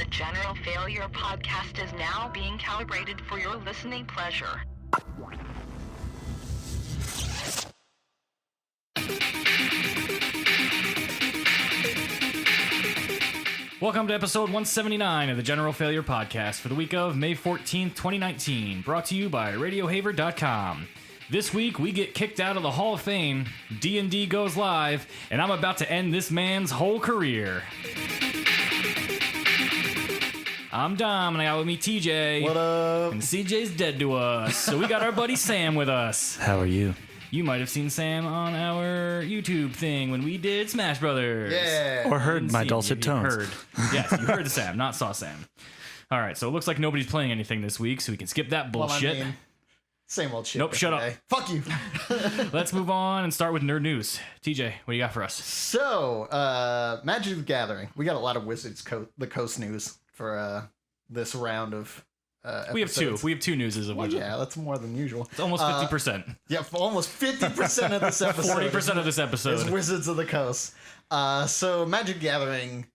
General Failure podcast is now being calibrated for your listening pleasure. Welcome to episode 179 of the General Failure Podcast for the week of May 14th, 2019, brought to you by RadioHaver.com. This week, we get kicked out of the Hall of Fame, D&D goes live, and I'm about to end this man's whole career. I'm Dom, and I got with me TJ. What up? And CJ's dead to us, so we got our buddy Sam with us. How are you? You might have seen Sam on our YouTube thing when we did Smash Brothers. Yeah. Or heard Didn't my see dulcet you, tones. Heard. Yes, you heard Sam, not saw Sam. All right, so it looks like nobody's playing anything this week, so we can skip that bullshit. Well, I mean, same old shit. Nope, shut every up. day. Fuck you. Let's move on and start with nerd news. TJ, what do you got for us? So, Magic the Gathering. We got a lot of Wizards the Coast news for this round of We have two. episodes. We have two newses of Well, Wizards. yeah, that's more than usual. It's almost 50%. Yeah, almost 50% of this episode. 40% of this is episode. Wizards of the Coast. So Magic the Gathering,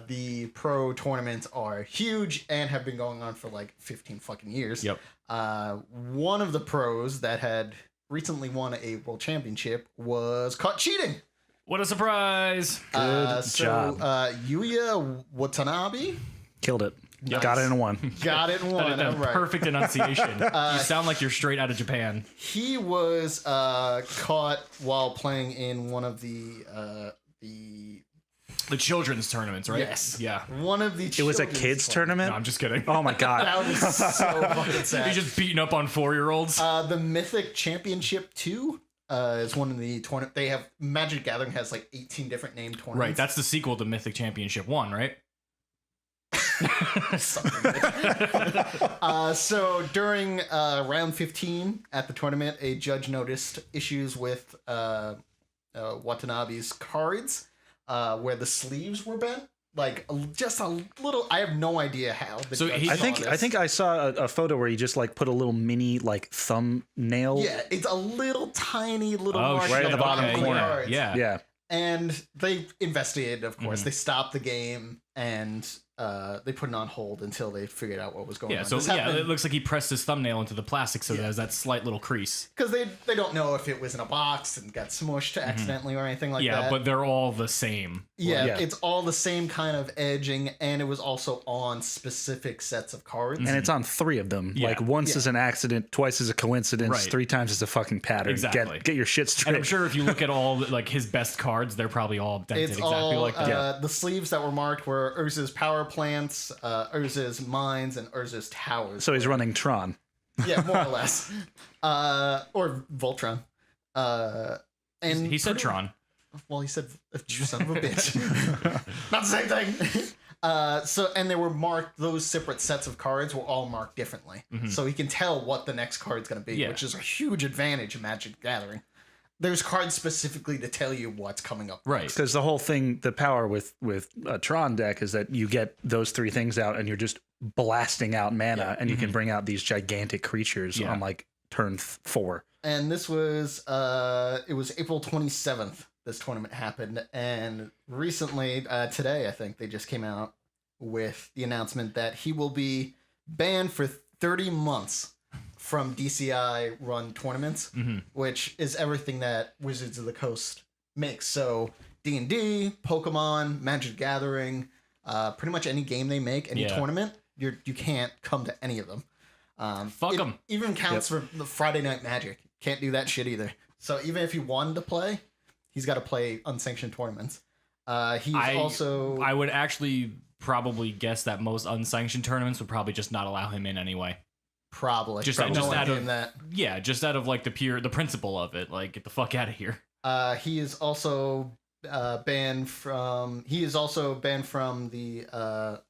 the pro tournaments are huge and have been going on for like 15 fucking years. Yep. One of the pros that had recently won a world championship was caught cheating. What a surprise. Good job. Yuya Watanabe Killed it. Nice. Got it in one. got it in one. That All right. perfect enunciation. You sound like you're straight out of Japan. He was caught while playing in one of the The children's tournaments, right? Yes. Yeah. one of the. It was a children's kids tournaments. tournament? No, I'm just kidding. Oh my god. That was so fucking sad. He's just beating up on 4-year-olds. The Mythic Championship 2 is one of the tournament. They have Magic Gathering has like 18 different named tournaments. Right, that's the sequel to Mythic Championship 1, right? So during round 15 at the tournament, a judge noticed issues with Watanabe's cards, where the sleeves were bent. Like just a little. I have no idea how. The So judge he- I saw think this. I saw a photo where he just like put a little mini like thumbnail. Yeah, it's a little tiny little Oh, mark right on at the bottom of the corner. cards. Yeah. Yeah. And they investigated, of course. Mhm. They stopped the game and they put it on hold until they figured out what was going Yeah, on. so yeah, it looks like he pressed his thumbnail into the plastic so it has that slight little crease. because they don't know if it was in a box and got smushed accidentally or anything like Yeah, that. but they're all the same. yeah, Yeah. it's all the same kind of edging, and it was also on specific sets of cards. And it's on 3 of them. Yeah. Like once is an accident, twice is a coincidence, Right. 3 times is a fucking pattern. Exactly. Get your shit straight. And I'm sure if you look at all like his best cards, they're probably all dented It's exactly all like that. the sleeves that were marked were Urza's power plants, Urza's mines, and Urza's towers. So he's running Tron. Yeah, more or less. Or Voltron. And He said pretty- Tron. Well, he said, "You son of a bitch." Not the same thing. So, and they were marked. Those separate sets of cards were all marked differently, so he can tell what the next card's going to be, Yeah. which is a huge advantage in Magic the Gathering. There's cards specifically to tell you what's coming up. Right. Because the whole thing, the power with a Tron deck is that you get those 3 things out and you're just blasting out mana, and you can bring out these gigantic creatures Yeah. on like turn 4. And this was it was April 27th. This tournament happened, and recently, today, I think they just came out with the announcement that he will be banned for 30 months from DCI run tournaments, which is everything that Wizards of the Coast makes. So D&D, Pokemon, Magic the Gathering, pretty much any game they make, any Yeah. tournament, you can't come to any of them. Fuck it 'em. Even counts for the Friday Night Magic. Can't do that shit either. So even if he wanted to play, he's got to play unsanctioned tournaments. He's also I would actually probably guess that most unsanctioned tournaments would probably just not allow him in anyway. probably Just no one out gave of him that. Yeah, just out of like the principle of it. Like, get the fuck out of here. He is also banned from. He is also banned from the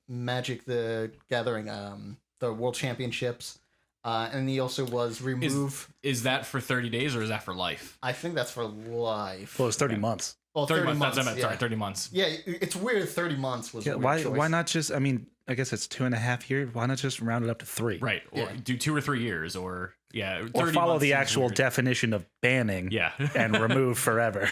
Magic the Gathering, the World Championships, and he also was removed. Is that for 30 days or is that for life? I think that's for life. Well, it's 30 months. Well, 30 months. That's what I meant. yeah. Sorry, 30 months. Yeah, it's weird. 30 months was Yeah, a weird choice. why not just, I mean, I guess it's 2.5 years. Why not just round it up to 3? Right. Or Yeah. do 2 or 3 years or, yeah. 30 Or follow months the seems actual weird. definition of banning Yeah. and remove forever.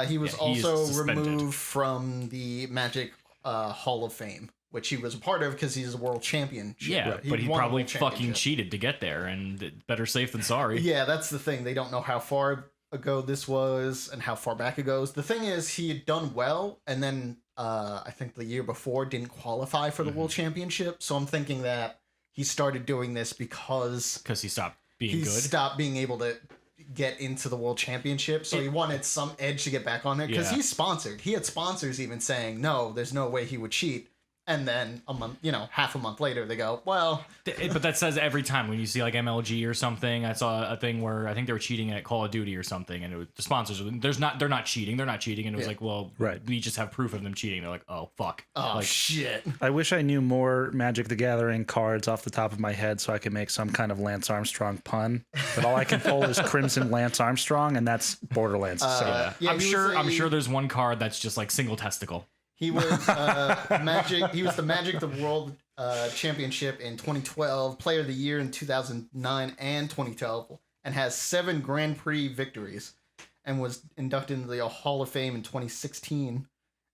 He was Yeah, he is also suspended. removed from the Magic Hall of Fame, which he was a part of because he's a world champion. Yeah, but he won a probably world fucking championship. cheated to get there, and better safe than sorry. Yeah, that's the thing. They don't know how far ago this was and how far back it goes. The thing is, he had done well, and then I think the year before didn't qualify for the world championship. So I'm thinking that he started doing this because Because he stopped being he good. stopped being able to get into the world championship. So he wanted some edge to get back on there because Yeah. he's sponsored. He had sponsors even saying, no, there's no way he would cheat. And then a month, half a month later, they go, well, But that says every time when you see like MLG or something. I saw a thing where I think they were cheating at Call of Duty or something, and it was, the sponsors they're not cheating, and it was like, well, Right. we just have proof of them cheating. They're like, oh fuck, oh, like, shit. I wish I knew more Magic the Gathering cards off the top of my head so I could make some kind of Lance Armstrong pun. But all I can pull is Crimson Lance Armstrong, and that's Borderlands. so Yeah, I'm he sure. was I'm a- sure there's one card that's just like single testicle. He was Magic. He was the Magic the World Championship in 2012, Player of the Year in 2009 and 2012, and has 7 Grand Prix victories, and was inducted into the Hall of Fame in 2016,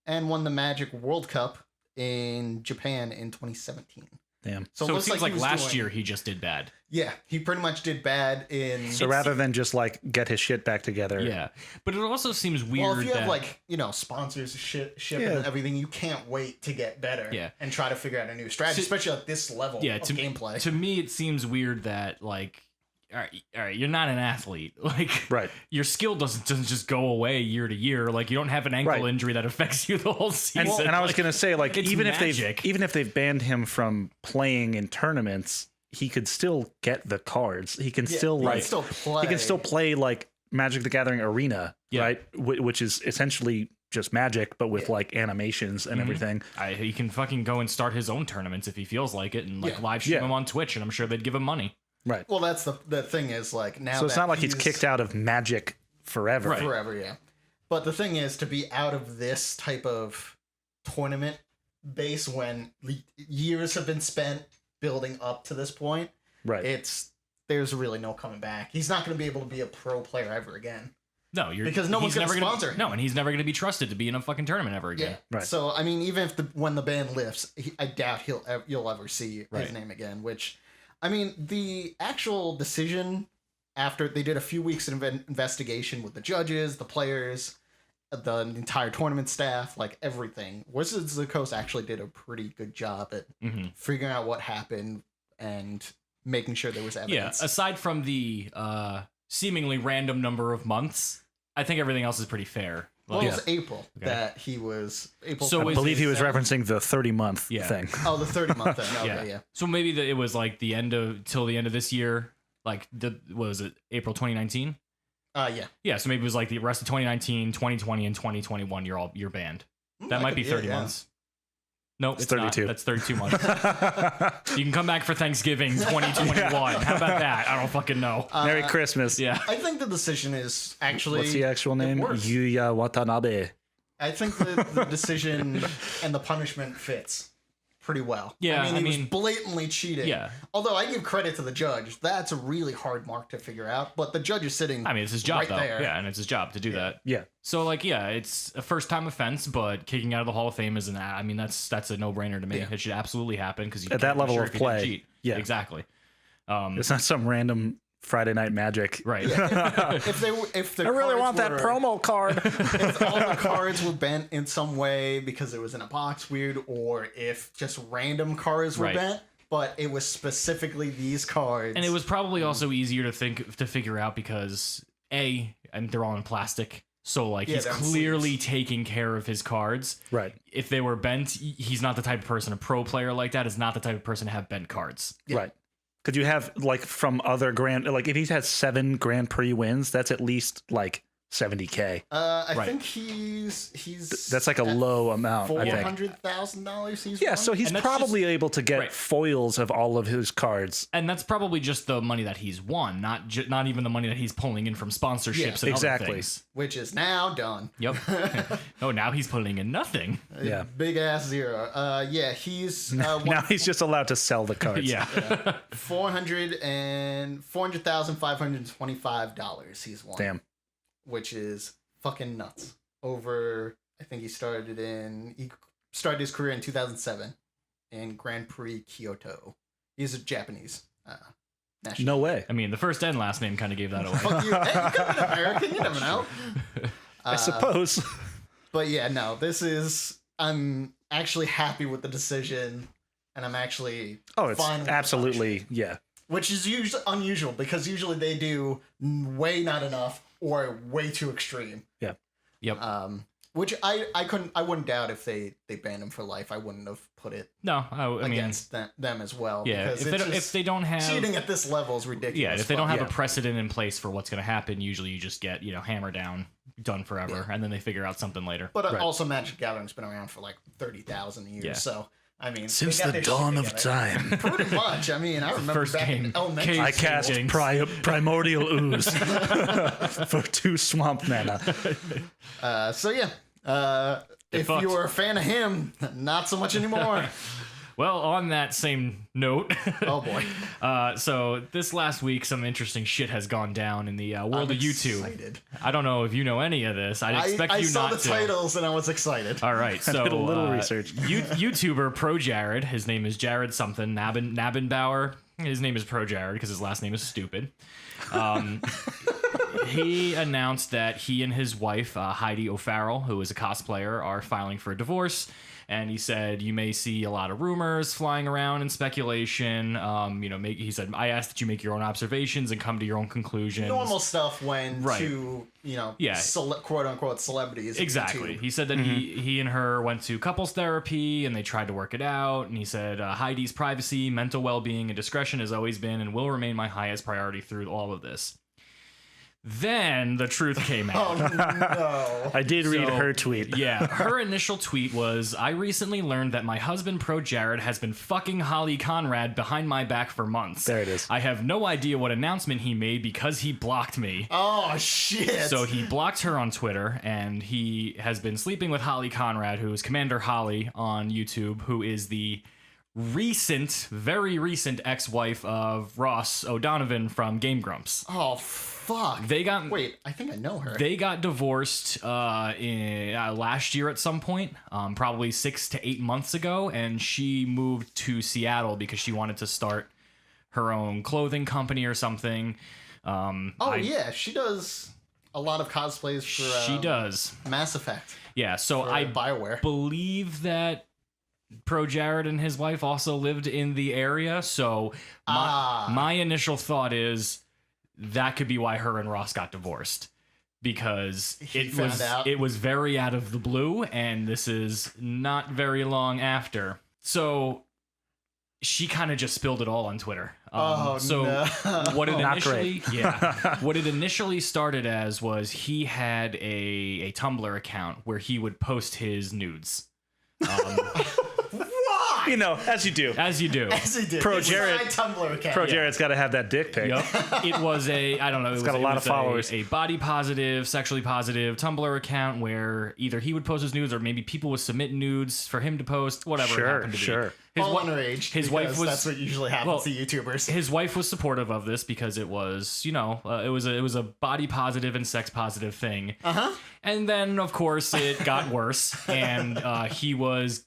and won the Magic World Cup in Japan in 2017. damn. So it looks seems like he was last doing- year he just did bad. Yeah, he pretty much did bad in. So rather than just like get his shit back together, Yeah, but it also seems weird. well, if you that, have like sponsors, ship Yeah. and everything, you can't wait to get better. Yeah. and try to figure out a new strategy, To- especially at this level yeah, of to gameplay. To me, it seems weird that like, all right, you're not an athlete. Like, Right. your skill doesn't just go away year to year. Like, you don't have an ankle Right. injury that affects you the whole season. And I was Like, gonna say, like, it's even magic. if they've banned him from playing in tournaments, he could still get the cards. He can still he like can still play. he can still play like Magic the Gathering Arena, Yeah. right? Which is essentially just Magic, but with like animations and everything. he can fucking go and start his own tournaments if he feels like it, and like Yeah. live stream Yeah. them on Twitch, and I'm sure they'd give him money. Right. Well, that's the thing is like now. So it's that not like he's kicked out of Magic forever. Right. forever, yeah. But the thing is to be out of this type of tournament base when years have been spent building up to this point. Right. There's really no coming back. He's not going to be able to be a pro player ever again. No, Because no one's he's gonna never sponsor him. No, and he's never gonna be trusted to be in a fucking tournament ever again. Yeah. Right. So I mean, even if when the ban lifts, I doubt you'll ever see Right. his name again. Which, I mean, the actual decision after they did a few weeks of investigation with the judges, the players, the entire tournament staff, like everything, Wizards of the Coast actually did a pretty good job at Mm-hmm. figuring out what happened and making sure there was Yeah, evidence. aside from the seemingly random number of months, I think everything else is pretty fair. Well, Like, it was April Okay. that he was April. So I is believe he was 27th. referencing the 30-month Yeah. thing. Oh, the 30-month thing. Okay, yeah. yeah. So maybe it was like the end of till the end of this year, like what was it, April 2019? Yeah. Yeah, so maybe it was like the rest of 2019, 2020, and 2021. You're banned. That that might could be be 30 it, yeah. months. Nope, It's it's not. 32. That's 32 months. You can come back for Thanksgiving 2021. How about that? I don't fucking know. Merry Christmas. Yeah. I think the decision is actually. What's the actual name? works. Yuya Watanabe. I think the decision and the punishment fits pretty well. Yeah, I mean, I he mean- was blatantly cheating. Yeah. Although I give credit to the judge, that's a really hard mark to figure out. But the judge is sitting. I mean, it's his job right though. there. Yeah, and it's his job to do that. Yeah. So like, yeah, it's a first time offense, but kicking out of the Hall of Fame is I mean, that's a no brainer to me. Yeah. It should absolutely happen because At that level of play, cheat. yeah. exactly. It's not some random Friday Night Magic. Right. if the I really cards want that were- promo card. If all the cards were bent in some way because it was in a box weird, or if just random cards were Right. bent, but it was specifically these cards. And it was probably also easier to figure out because and they're all in plastic. So like Yeah, he's they're on clearly sleeves. taking care of his cards. Right. If they were bent, he's not the type of person. A pro player like that is not the type of person to have bent cards. Yeah. Right. Could you have like from other like if he's had 7 Grand Prix wins, that's at least like $70K. I Right. think he's That's like a at low amount, I think. $400,000 he's Yeah, won. so he's And that's probably able to get Right. foils of all of his cards. And that's probably just the money that he's won, not even the money that he's pulling in from sponsorships Yeah, and exactly. other things. which is now done. Yep. Oh, now he's putting in nothing. Yeah. Big ass zero. Yeah, he's Now he's just allowed to sell the cards. Yeah. $400,525 he's won. Damn. Which is fucking nuts. Over, I think he started his career in 2007. in Grand Prix Kyoto. He's a Japanese national. No way. I mean, the first and last name kind of gave that away. Fuck you. Hey, you could be American. You never know. I suppose. But yeah, no, I'm actually happy with the decision, and I'm actually Oh, it's fine with the absolutely, yeah. which is usually unusual because usually they do way not enough or way too extreme. Yeah. Yep. Which I wouldn't doubt if they banned him for life. I wouldn't have put it No, I mean, against them as well. yeah. because If they don't have cheating at this level is ridiculous. Yeah, if they don't have Yeah. a precedent in place for what's going to happen, usually you just get, hammer down, done forever, and then they figure out something later. But Right. also Magic the Gathering's been around for like 30,000 years. Yeah. So I mean, Since they got the their shit dawn of together. time, Pretty much. I mean, I remember First back game, in elementary Cave I school. cast Jinx. primordial ooze for 2 swamp mana. So yeah, if fucked. you were a fan of him, not so much anymore. Well, on that same note, Oh boy, so this last week, some interesting shit has gone down in the world I'm of YouTube. excited. I don't know if you know any of this. I expect I you saw not the to. titles and I was excited. All right, so did a little research. YouTuber Pro Jared, his name is Jared something Nabenbauer. His name is Pro Jared because his last name is stupid. He announced that he and his wife Heidi O'Farrell, who is a cosplayer, are filing for a divorce. And he said, you may see a lot of rumors flying around and speculation. He said, I ask that you make your own observations and come to your own conclusions. Normal stuff when Right. two, Yeah. quote unquote celebrities. Exactly. YouTube. He said that he and her went to couples therapy and they tried to work it out. And he said, Heidi's privacy, mental well-being, and discretion has always been and will remain my highest priority through all of this. Then the truth came out. Oh no. I did read So, her tweet. Yeah, her initial tweet was, I recently learned that my husband, Pro Jared, has been fucking Holly Conrad behind my back for months. There it is. I have no idea what announcement he made because he blocked me. Oh shit. So he blocked her on Twitter, and he has been sleeping with Holly Conrad, who is Commander Holly on YouTube, who is the very recent ex-wife of Ross O'Donovan from Game Grumps. Oh fuck. Wait, I think I know her. They got divorced last year at some point, probably 6 to 8 months ago, and she moved to Seattle because she wanted to start her own clothing company or something. Yeah, she does a lot of cosplays for. She does. Mass Effect. Yeah, so For I BioWare. believe that Pro Jared and his wife also lived in the area, so my initial thought is that could be why her and Ross got divorced, because it was very out of the blue, and this is not very long after. So she kind of just spilled it all on Twitter. No. What it Not initially, what it initially started as was he had a Tumblr account where he would post his nudes. You know, as you do. As you do. Yes, he did. Pro It was Jared- my Tumblr account. Pro Jared's got to have that dick pic. Yep. It was I don't know. It's got a lot of followers. A body positive, sexually positive Tumblr account where either he would post his nudes or maybe people would submit nudes for him to post, whatever it happened to be. Sure. His, All wi- underage. his wife because was- That's what usually happens to YouTubers. his wife was supportive of this because it was, it was a body positive and sex positive thing. And then, of course, it got worse, and he was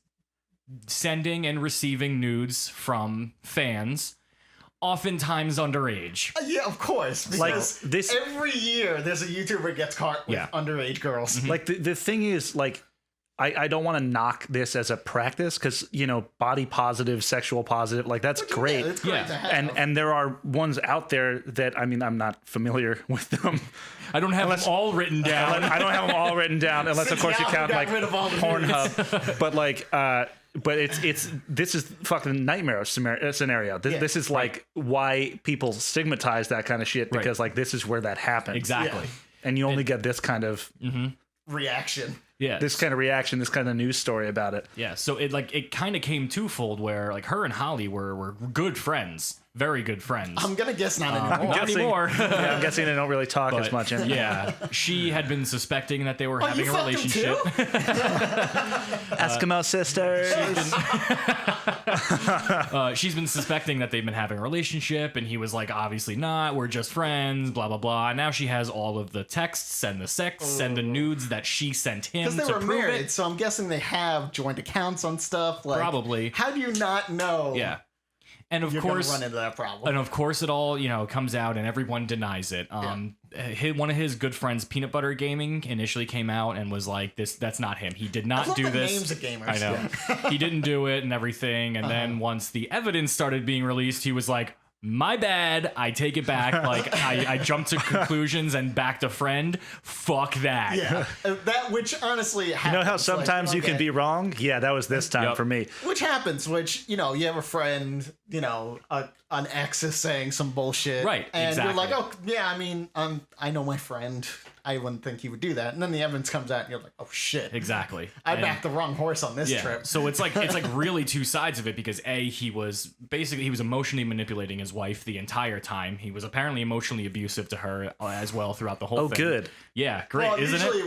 sending and receiving nudes from fans, oftentimes underage. Yeah, of course. Like, Because this- every year there's a YouTuber gets caught with Yeah. underage girls. Like the thing is, like, I don't want to knock this as a practice because, body positive, sexual positive, like that's great. Yeah, it's great Yeah. to have. And there are ones out there that, I'm not familiar with them. I don't have them all written down. I don't have them all written down unless, of course, you Yahoo count got like rid of all the Pornhub. But this is fucking nightmare scenario. This is like why people stigmatize that kind of shit because like this is where that happens. Exactly. Yeah. And you only get this kind of Reaction. Yeah. this kind of reaction, this kind of news story about it. Yeah, so it kind of came twofold where like her and Holly were good friends, very good friends. I'm gonna guess not anymore. Not anymore. Yeah, I'm guessing they don't really talk as But, much. Yeah, she had been suspecting that they were Oh, having you a fucked him relationship. too? Eskimo sisters. She's been suspecting that they've been having a relationship, and he was like, obviously not. We're just friends. Blah blah blah. And now she has all of the texts and the sex and the nudes that she sent him. Because they to were prove married, it. so I'm guessing they have joint accounts on stuff. Like, Probably. How do you not know? Yeah. And of You're course, gonna run into that problem. and of course, it all comes out, and everyone denies it. One of his good friends, Peanut Butter Gaming, initially came out and was like, "That's not him. He did not love do the this." names of gamers. I know he didn't do it and everything. And then once the evidence started being released, he was like, "My bad. I take it back. Like I jumped to conclusions and backed a friend. Fuck that." Yeah, that which honestly happens. You know how sometimes you can be wrong? Yeah, that was this time Yep. for me. Which happens, you have a friend, an ex is saying some bullshit. Right, And exactly. you're like, oh, yeah, I mean, I know my friend. I wouldn't think he would do that. And then the evidence comes out and you're like, oh, shit. Exactly. I And- backed the wrong horse on this Yeah. trip. So it's like really two sides of it because he was emotionally manipulating his wife the entire time. He was apparently emotionally abusive to her as well throughout the whole Oh, thing. good. Yeah, great, Well, isn't usually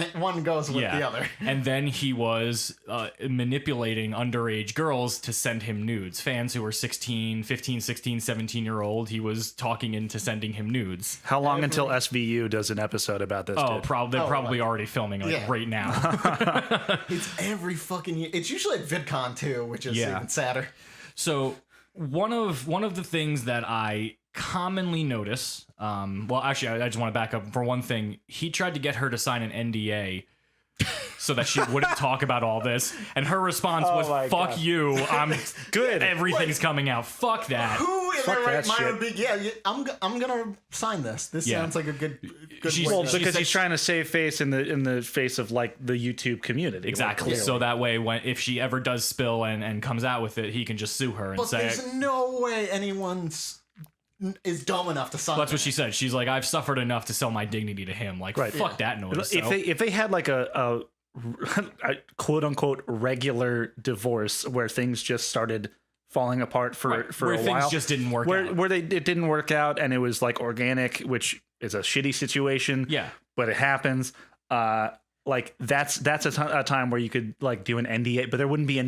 it? one goes with the other. And then he was manipulating underage girls to send him nudes. Fans who were 15, 16, 17-year-old, he was talking into sending him nudes. How long until SVU does an episode about this? Oh, dude? they're probably already filming Yeah. right now. It's every fucking year. It's usually at VidCon too, which is Yeah. even sadder. So one of the things that I commonly notice, well, actually, I just want to back up. For one thing, he tried to get her to sign an NDA so that she wouldn't talk about all this, and her response my was, "Fuck God. you, I'm Good. Everything's coming out. Fuck that." Who in Fuck their right that mind shit. would be? Yeah, I'm gonna sign this. This Yeah. sounds like a good She's- way Well, to- she because said he's trying to save face in the face of like the YouTube community. Exactly. Like, So that way, if she ever does spill and comes out with it, he can just sue her and But say. there's no way anyone's is dumb enough to sign. That's what it. she said. She's like, "I've suffered enough to sell my dignity to him." Like, Right. fuck that noise. if they had like a quote unquote regular divorce where things just started falling apart for Right, where a things while, just didn't work where out. where it didn't work out and it was like organic, which is a shitty situation. Yeah. but it happens. Like that's a time where you could like do an NDA, but there wouldn't be a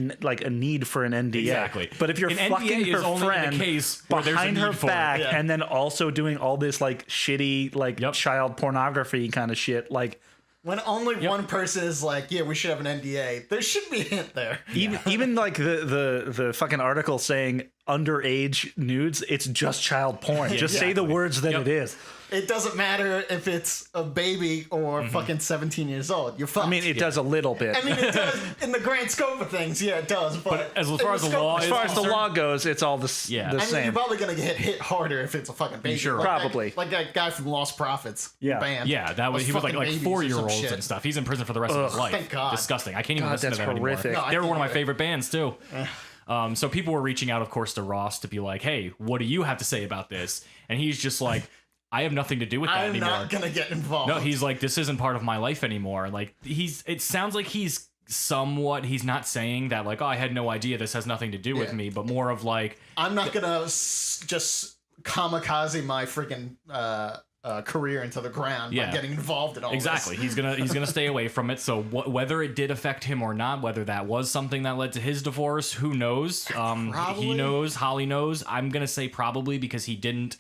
need for an NDA. Exactly. But if you're An fucking NDA is her only in the friend case where there's a behind need her for it. back, Yeah. and then also doing all this like shitty like Yep. child pornography kind of shit, like When only one person is like, yeah, we should have an NDA. There should be a hint there. even like the fucking article saying underage nudes, it's just child porn. Just say the words that Yep. it is. It doesn't matter if it's a baby or fucking 17 years old. You're fucked. I mean, it does a little bit. I mean, it does in the grand scope of things. Yeah, it does. But as far as the scope- law as is far as the concerned- law goes, it's all the Yeah. I mean, same. you're probably gonna get hit harder if it's a fucking baby. Sure. Like that- Probably. like that guy from Lost Prophets. Yeah. band. Yeah, that was he was fucking like babies or some 4-year-olds shit. and stuff. He's in prison for the rest of his life. Thank God. Disgusting. I can't even God, listen to that's them horrific. anymore. No, I They were can't one of my either. favorite bands too. So people were reaching out, of course, to Ross to be like, "Hey, what do you have to say about this?" And he's just like, "I have nothing to do with that I'm anymore." not gonna get involved. No, he's like, "This isn't part of my life anymore." Like it sounds like he's he's not saying that like, "Oh, I had no idea, this has nothing to do with Yeah. me," but more of like, I'm not gonna just kamikaze my freaking career into the ground Yeah. by getting involved in all exactly, this. he's gonna stay away from it. So whether it did affect him or not, whether that was something that led to his divorce, who knows? He Probably. knows, Holly knows. I'm gonna say probably because he didn't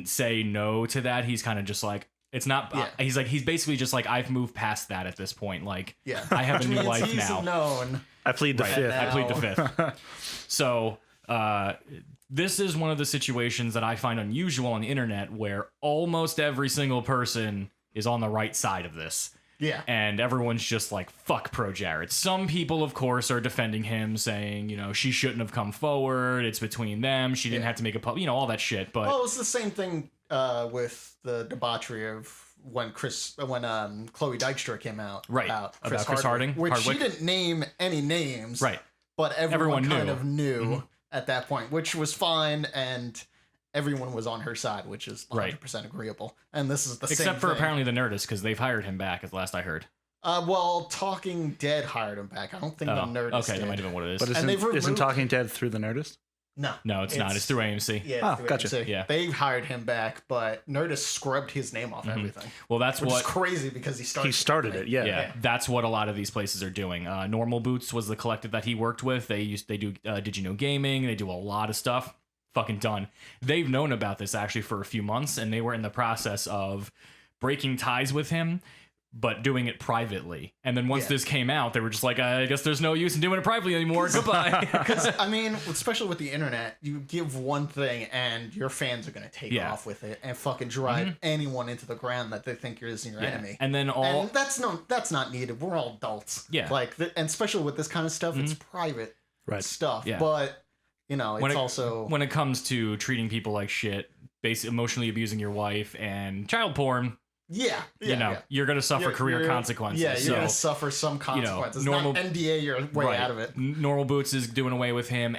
say no to that. He's kind of just like, it's not. Yeah. He's basically just like, I've moved past that at this point. Like, Yeah, I have a Which new means life he's now. known. I plead the fifth. I plead the fifth. So, this is one of the situations that I find unusual on the internet where almost every single person is on the right side of this. Yeah. And everyone's just like, fuck Pro Jared. Some people, of course, are defending him, saying, she shouldn't have come forward. It's between them. She didn't have to make a all that shit. But Well, it's the same thing with the debauchery of when Chloe Dykstra came out. Right. About About Chris Harding. Which she Hardwick. didn't name any names. right. But everyone Everyone kind knew. Mm-hmm. of knew at that point, which was fine, and everyone was on her side, which is 100% agreeable. And this is the same Except for thing. apparently the Nerdist, because they've hired him back, at last I heard. Well, Talking Dead hired him back. I don't think the Nerdist okay, did. that might have been what it is. But And they've isn't removed- Talking Dead through the Nerdist? No. no, it's not. It's through AMC. Yeah, Oh, through gotcha. AMC. Yeah. They hired him back, but Nerdist scrubbed his name off everything. Well, that's Which what is crazy because he started He started it, yeah. Yeah, that's what a lot of these places are doing. Normal Boots was the collective that he worked with. They do Did You Know Gaming. They do a lot of stuff. Fucking done. They've known about this actually for a few months, and they were in the process of breaking ties with him, but doing it privately. And then once this came out, they were just like, I guess there's no use in doing it privately anymore. Goodbye. Because, I mean, especially with the internet, you give one thing and your fans are going to take off with it and fucking drive anyone into the ground that they think is your enemy. And then and that's not needed. We're all adults. Yeah. Like, and especially with this kind of stuff, it's private stuff. Yeah. But, you know, it's also... When it comes to treating people like shit, emotionally abusing your wife, and child porn... you're going to suffer career consequences. Yeah, you're going to suffer some consequences. Normal, not NDA your way out of it. Normal Boots is doing away with him.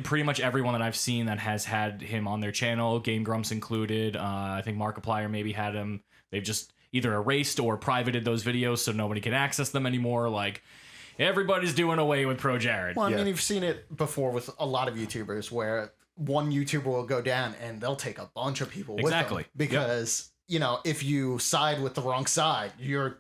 Pretty much everyone that I've seen that has had him on their channel, Game Grumps included, I think Markiplier maybe had him. They've just either erased or privated those videos so nobody can access them anymore. Like, everybody's doing away with Pro Jared. Well, I mean, you've seen it before with a lot of YouTubers where one YouTuber will go down and they'll take a bunch of people with them. Because... you know, if you side with the wrong side, you're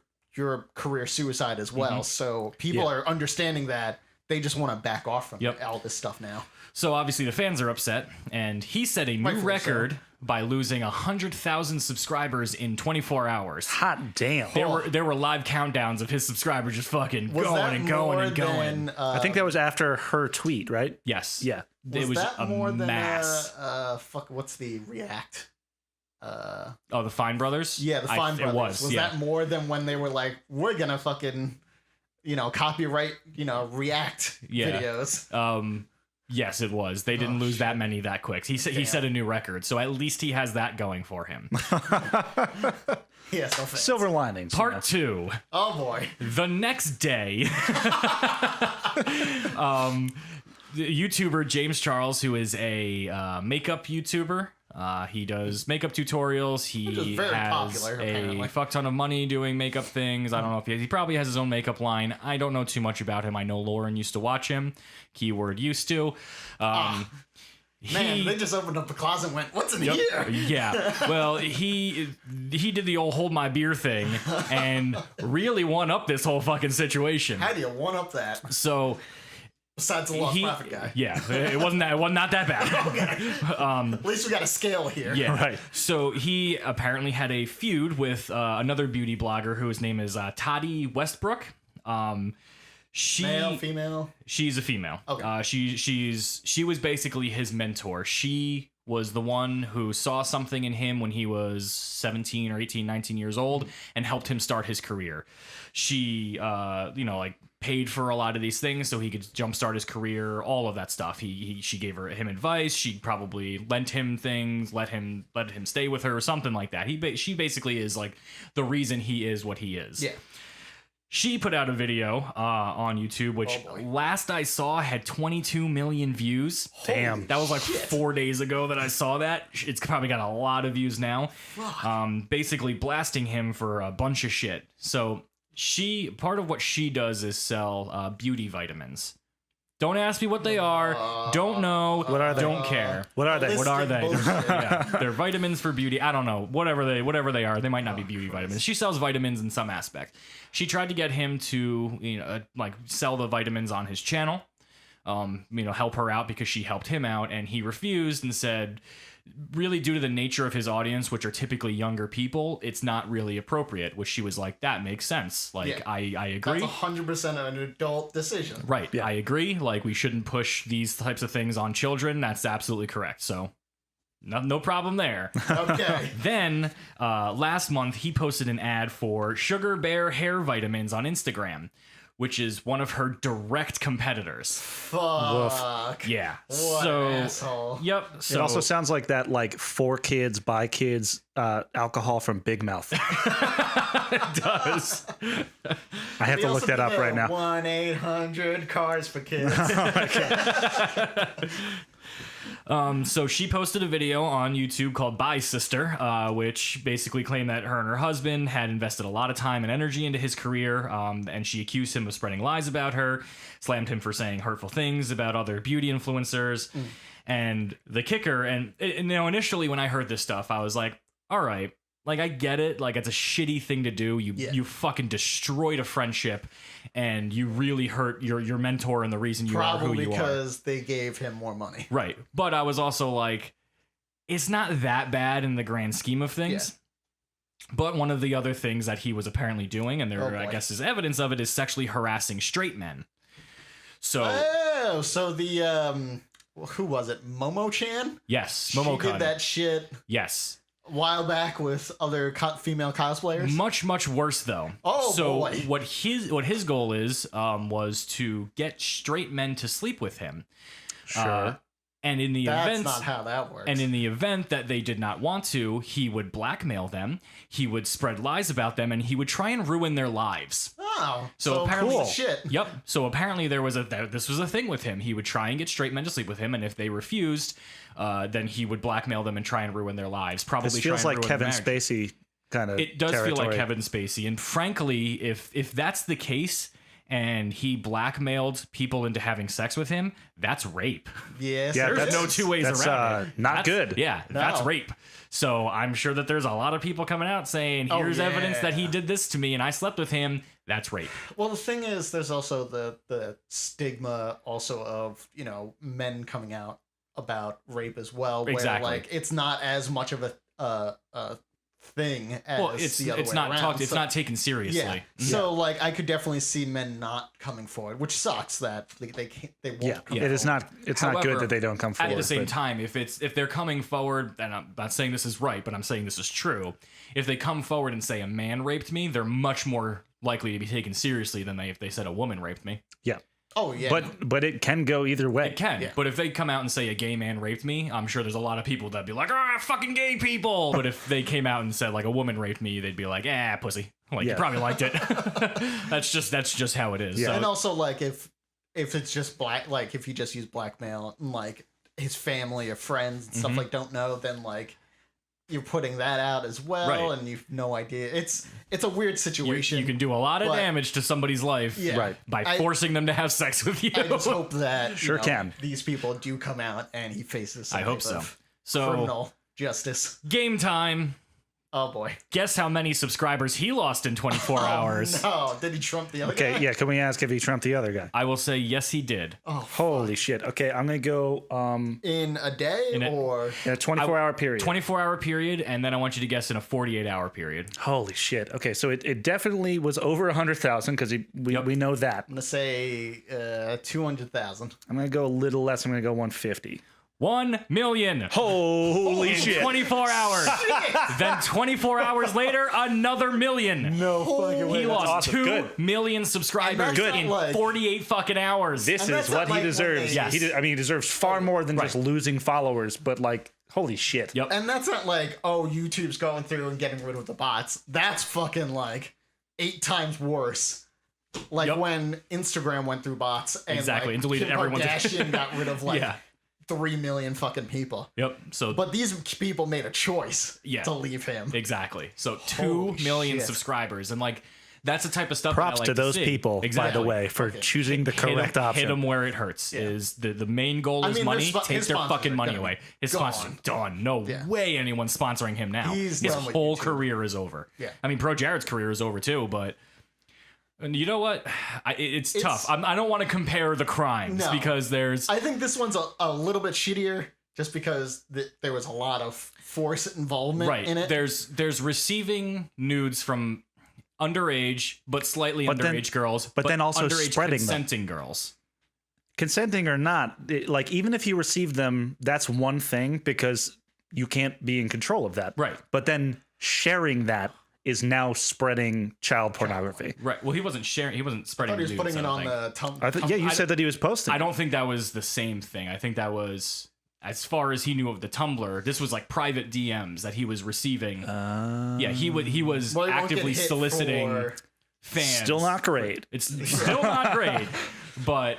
career suicide as well. So people are understanding that they just want to back off from all this stuff now. So obviously the fans are upset, and he set a new record by losing 100,000 subscribers in 24 hours. Hot damn! There were live countdowns of his subscribers just fucking going and going and going. I think that was after her tweet, right? Yes. Yeah. It was a mass. What's the React? The Fine Brothers? Yeah, the Fine Brothers. Was yeah. that more than when they were like, we're gonna fucking, copyright, React videos? Yes, it was. They didn't lose that many that quick. He set a new record, so at least he has that going for him. Yeah, so silver linings. Part 2. Oh boy. The next day, the YouTuber James Charles, who is a makeup YouTuber. He does makeup tutorials. He has popular, a fuck ton of money doing makeup things. I don't know if he probably has his own makeup line. I don't know too much about him. I know Lauren used to watch him. Keyword used to. Man, they just opened up the closet and went, what's in here? Yeah. Well, he did the old hold my beer thing and really won up this whole fucking situation. How do you one up that? So... Besides the lost profit guy. Yeah, it wasn't not that bad. Okay. At least we got a scale here. Yeah, right. So he apparently had a feud with another beauty blogger whose name is Toddy Westbrook. Male, female? She's a female. Okay. She was basically his mentor. She was the one who saw something in him when he was 17 or 18, 19 years old and helped him start his career. She, paid for a lot of these things so he could jumpstart his career, all of that stuff. She gave him advice. She probably lent him things, let him stay with her or something like that. She basically is like the reason he is what he is. Yeah. She put out a video on YouTube, which last I saw had 22 million views. Damn. That was like 4 days ago that I saw that. It's probably got a lot of views now. Basically blasting him for a bunch of shit. So part of what she does is sell beauty vitamins. Don't ask me what they are. Don't know. What are they? Don't care. What are they? What are they? Yeah, they're vitamins for beauty. I don't know. Whatever they are. They might not be beauty vitamins. She sells vitamins in some aspect. She tried to get him to, sell the vitamins on his channel. Help her out because she helped him out, and he refused and said, really, due to the nature of his audience, which are typically younger people, it's not really appropriate. Which she was like, that makes sense. Like, I agree. That's 100% an adult decision. Right. Yeah. I agree. Like, we shouldn't push these types of things on children. That's absolutely correct. So, no problem there. Okay. Then, last month, he posted an ad for Sugar Bear hair vitamins on Instagram, which is one of her direct competitors. Fuck. Yeah. What an asshole. Yep. So, it also sounds like that, like, for kids, by kids alcohol from Big Mouth. It does. I have to look that up right now. 1-800-CARS for kids. So she posted a video on YouTube called Bye Sister, which basically claimed that her and her husband had invested a lot of time and energy into his career, and she accused him of spreading lies about her, slammed him for saying hurtful things about other beauty influencers. And the kicker, and initially when I heard this stuff, I was like, all right, like, I get it. Like, it's a shitty thing to do. You fucking destroyed a friendship, and you really hurt your mentor and the reason you are who you are. Probably because they gave him more money. Right. But I was also like, it's not that bad in the grand scheme of things. But one of the other things that he was apparently doing, and there, I boy. guess, is evidence of it, is sexually harassing straight men. So, Oh, so the who was it? Momo-chan? yes, She Momo-kun. did that shit Yes. a while back with other female cosplayers. Much worse though. Oh, so boy. what his goal is was to get straight men to sleep with him. Sure. And in the That's event not how that works. And in the event that they did not want to, he would blackmail them, he would spread lies about them, and he would try and ruin their lives. oh, So apparently, cool. Shit. Yep. So apparently this was a thing with him. He would try and get straight men to sleep with him, and if they refused, then he would blackmail them and try and ruin their lives. Probably This try feels and like ruin Kevin their marriage. Spacey kind of. It does feel like Kevin Spacey, and frankly, if that's the case, and he blackmailed people into having sex with him, that's rape. Yes. Yeah, there There's is. no two ways that's, around it. not good. Yeah, that's No. rape. So I'm sure that there's a lot of people coming out saying, Oh, here's evidence that he yeah. did this to me and I slept with him. That's rape. Well, the thing is, there's also the stigma also of, you know, men coming out about rape as well. Where, Exactly. like, it's not as much of a thing as Well, it's the other way not around. talked. It's So- not taken seriously. Yeah. So, like, I could definitely see men not coming forward, which sucks that they can't. They won't. Yeah, come it is forward. not. It's not However, good that they don't come forward. At the same but- time, if they're coming forward, and I'm not saying this is right, but I'm saying this is true. If they come forward and say a man raped me, they're much more likely to be taken seriously than if they said a woman raped me. yeah, Oh yeah. but it can go either way. It can, Yeah. but if they come out and say a gay man raped me, I'm sure there's a lot of people that'd be like, "Ah, fucking gay people." But if they came out and said like a woman raped me, they'd be like, "Ah, pussy." Like Yeah. you probably liked it. that's just how it is. Yeah. So, and also, like, if it's just black, like, if you just use blackmail and, like, his family or friends and stuff, Mhm. like, don't know, then, like, you're putting that out as well, Right. and you've no idea. It's a weird you, situation. you can do a lot of but- damage to somebody's life Yeah. Right. by I- forcing them to have sex with you. I just hope that you Sure know, can. these people do come out and he faces some I hope type so. of So criminal justice. game time. Oh boy. Guess how many subscribers he lost in 24 hours. No, did he trump the other Okay, guy? yeah. Can we ask if he trumped the other guy? I will say yes, he did. Oh, Holy shit. Okay, I'm gonna go in a day In a- or in a 24-hour period. 24-hour period, and then I want you to guess in a 48-hour period. Holy shit. Okay, so it definitely was over 100,000 because we know that. I'm gonna say 200,000. I'm gonna go a little less. I'm gonna go 150. 1 million. Holy In shit. 24 hours. Then 24 hours later, another million. No fucking He lost awesome. 2 Good. million subscribers And that's in not like- 48 fucking hours. This And is that's what not he like when deserves. they- Yes. He deserves far more than just Right. losing followers, but like, holy shit. Yep. And that's not like, oh, YouTube's going through and getting rid of the bots. That's fucking like 8 times worse. Like Yep. when Instagram went through bots and Exactly, like, and deleted Kim everyone's- Kardashian got rid of like Yeah. 3 million fucking people. Yep. So But these people made a choice Yeah. to leave him. exactly. So 2 Holy million shit. subscribers, and like that's the type of stuff. Props that I like to those see. people, exactly. by the way, for Okay. choosing the correct option. Hit them where it hurts. Is the main goal I is mean, money? their Take his their sponsors fucking are money gonna away. His gone. sponsors done. No Yeah. way anyone's sponsoring him now. He's His done with whole YouTube. career is over. Yeah. I mean, Pro Jared's career is over too, but. And you know what? It's tough. I don't want to compare the crimes No. because there's I think this one's a little bit shittier just because there was a lot of force involvement right. in it. There's receiving nudes from underage but slightly But then- underage girls, but then also underage spreading them. consenting girls. Consenting or not, like even if you receive them, that's one thing because you can't be in control of that. Right. But then sharing that is now spreading child pornography. Right. Well, he wasn't sharing. He wasn't I spreading. thought he was nudes, putting I it don't on think. the Yeah, you said that he was posting. I don't think that was the same thing. I think that was, as far as he knew of the Tumblr, this was like private DMs that he was receiving. Yeah, he was Well, he won't get actively hit soliciting for- fans. Still not great. It's still not great, but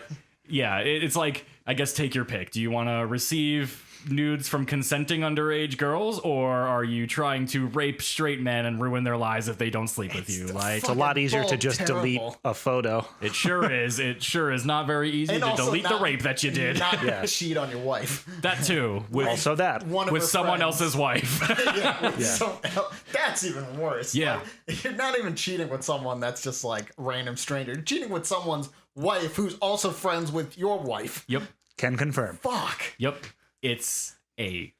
yeah, it's like, I guess take your pick. Do you want to receive nudes from consenting underage girls, or are you trying to rape straight men and ruin their lives if they don't sleep with you? Like, It's a lot easier to both just delete terrible. a photo. it sure is. It sure is not very easy And to also delete the not- rape that you did. Not Yeah. cheat on your wife. That too, with Also that. One of with her someone friends. else's wife. Yeah, with someone else. That's even worse. Yeah. Like, you're not even cheating with someone that's just like random stranger. You're cheating with someone's wife who's also friends with your wife. Yep. Can confirm. Fuck. Yep. It's a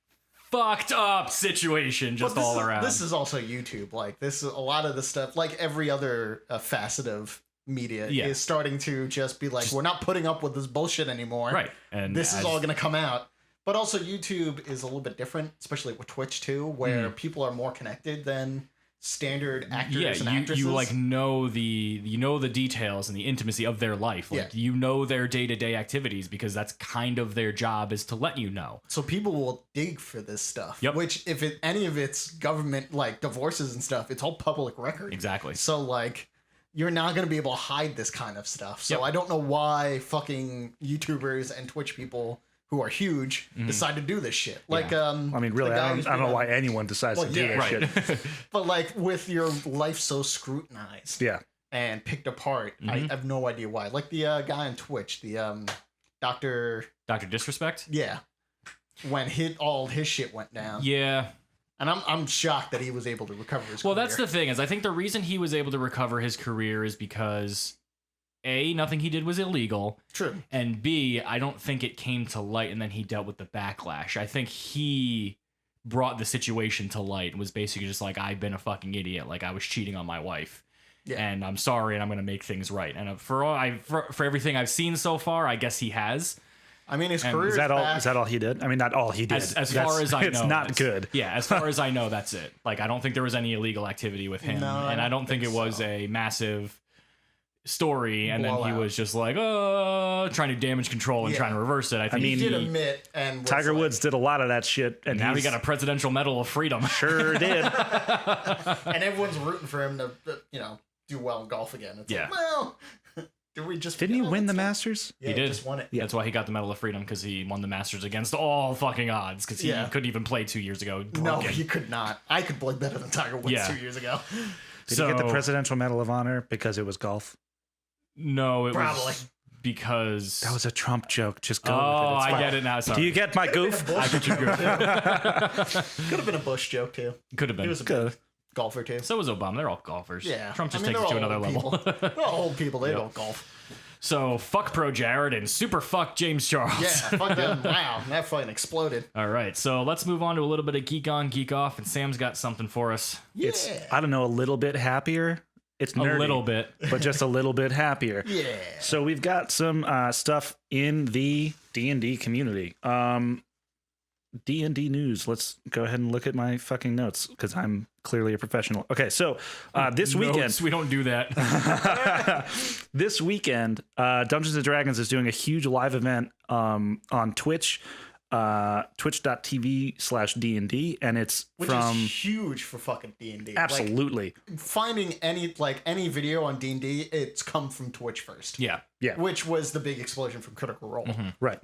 fucked up situation just all around. This is also YouTube. Like this is a lot of the stuff. Like every other facet of media is starting to just be like, we're not putting up with this bullshit anymore. Right. And this is all going to come out. But also YouTube is a little bit different, especially with Twitch too, where people are more connected than standard actors and actresses. You like know the details and the intimacy of their life. Like you know their day-to-day activities because that's kind of their job, is to let you know. So people will dig for this stuff. Yep. Which if any of it's government like divorces and stuff, it's all public record. Exactly. So like you're not going to be able to hide this kind of stuff. So I don't know why fucking YouTubers and Twitch people who are huge decide to do this shit. Like, I mean, really, I don't know why anyone decides to do that shit. But like with your life so scrutinized and picked apart, I have no idea why. Like the guy on Twitch, the Dr. Disrespect? Yeah. When all his shit went down. Yeah. And I'm shocked that he was able to recover his career. Well, that's the thing, is I think the reason he was able to recover his career is because A, nothing he did was illegal. True. And B, I don't think it came to light and then he dealt with the backlash. I think he brought the situation to light and was basically just like, I've been a fucking idiot. Like, I was cheating on my wife. Yeah. And I'm sorry, and I'm going to make things right. And for everything I've seen so far, I guess he has. I mean, his career is back. Is that all he did? I mean, not all he did. As far as I know, it's not good. Yeah, as far as I know, that's it. Like, I don't think there was any illegal activity with him, and I don't think it was a massive story. And then he was just like, trying to damage control and trying to reverse it. I think he did admit, and Tiger Woods did a lot of that shit, and now he got a Presidential Medal of Freedom. Sure did. And everyone's rooting for him to, do well in golf again. It's like, well. Didn't he win the Masters? Yeah, he did. Just won it. Yeah. That's why he got the Medal of Freedom, because he won the Masters against all fucking odds, because he couldn't even play 2 years ago. No, he could not. I could play better than Tiger Woods 2 years ago. Did he get the Presidential Medal of Honor because it was golf? No, it Probably. was because... That was a Trump joke. Just go with it. It's I get it now. Sorry. Do you get my goof? I get your goof. Could have been a Bush joke, too. Could have been. He was a good golfer, too. So was Obama. They're all golfers. Yeah. Trump just takes it to another level. They're all old people. They don't golf. So, fuck Pro Jared and super fuck James Charles. Yeah, fuck them. Wow, that fucking exploded. All right, so let's move on to a little bit of Geek On, Geek Off, and Sam's got something for us. Yeah. It's, I don't know, a little bit happier. It's nerdy, a little bit. But just a little bit happier. Yeah. So we've got some stuff in the D&D community. D&D news. Let's go ahead and look at my fucking notes, because I'm clearly a professional. Okay, so this weekend... We don't do that. This weekend, Dungeons & Dragons is doing a huge live event on Twitch, twitch.tv/D&D, and it's Which is huge for fucking D&D. Absolutely. Like, finding any video on D&D, it's come from Twitch first. Yeah. Which was the big explosion from Critical Role. Mm-hmm. Right.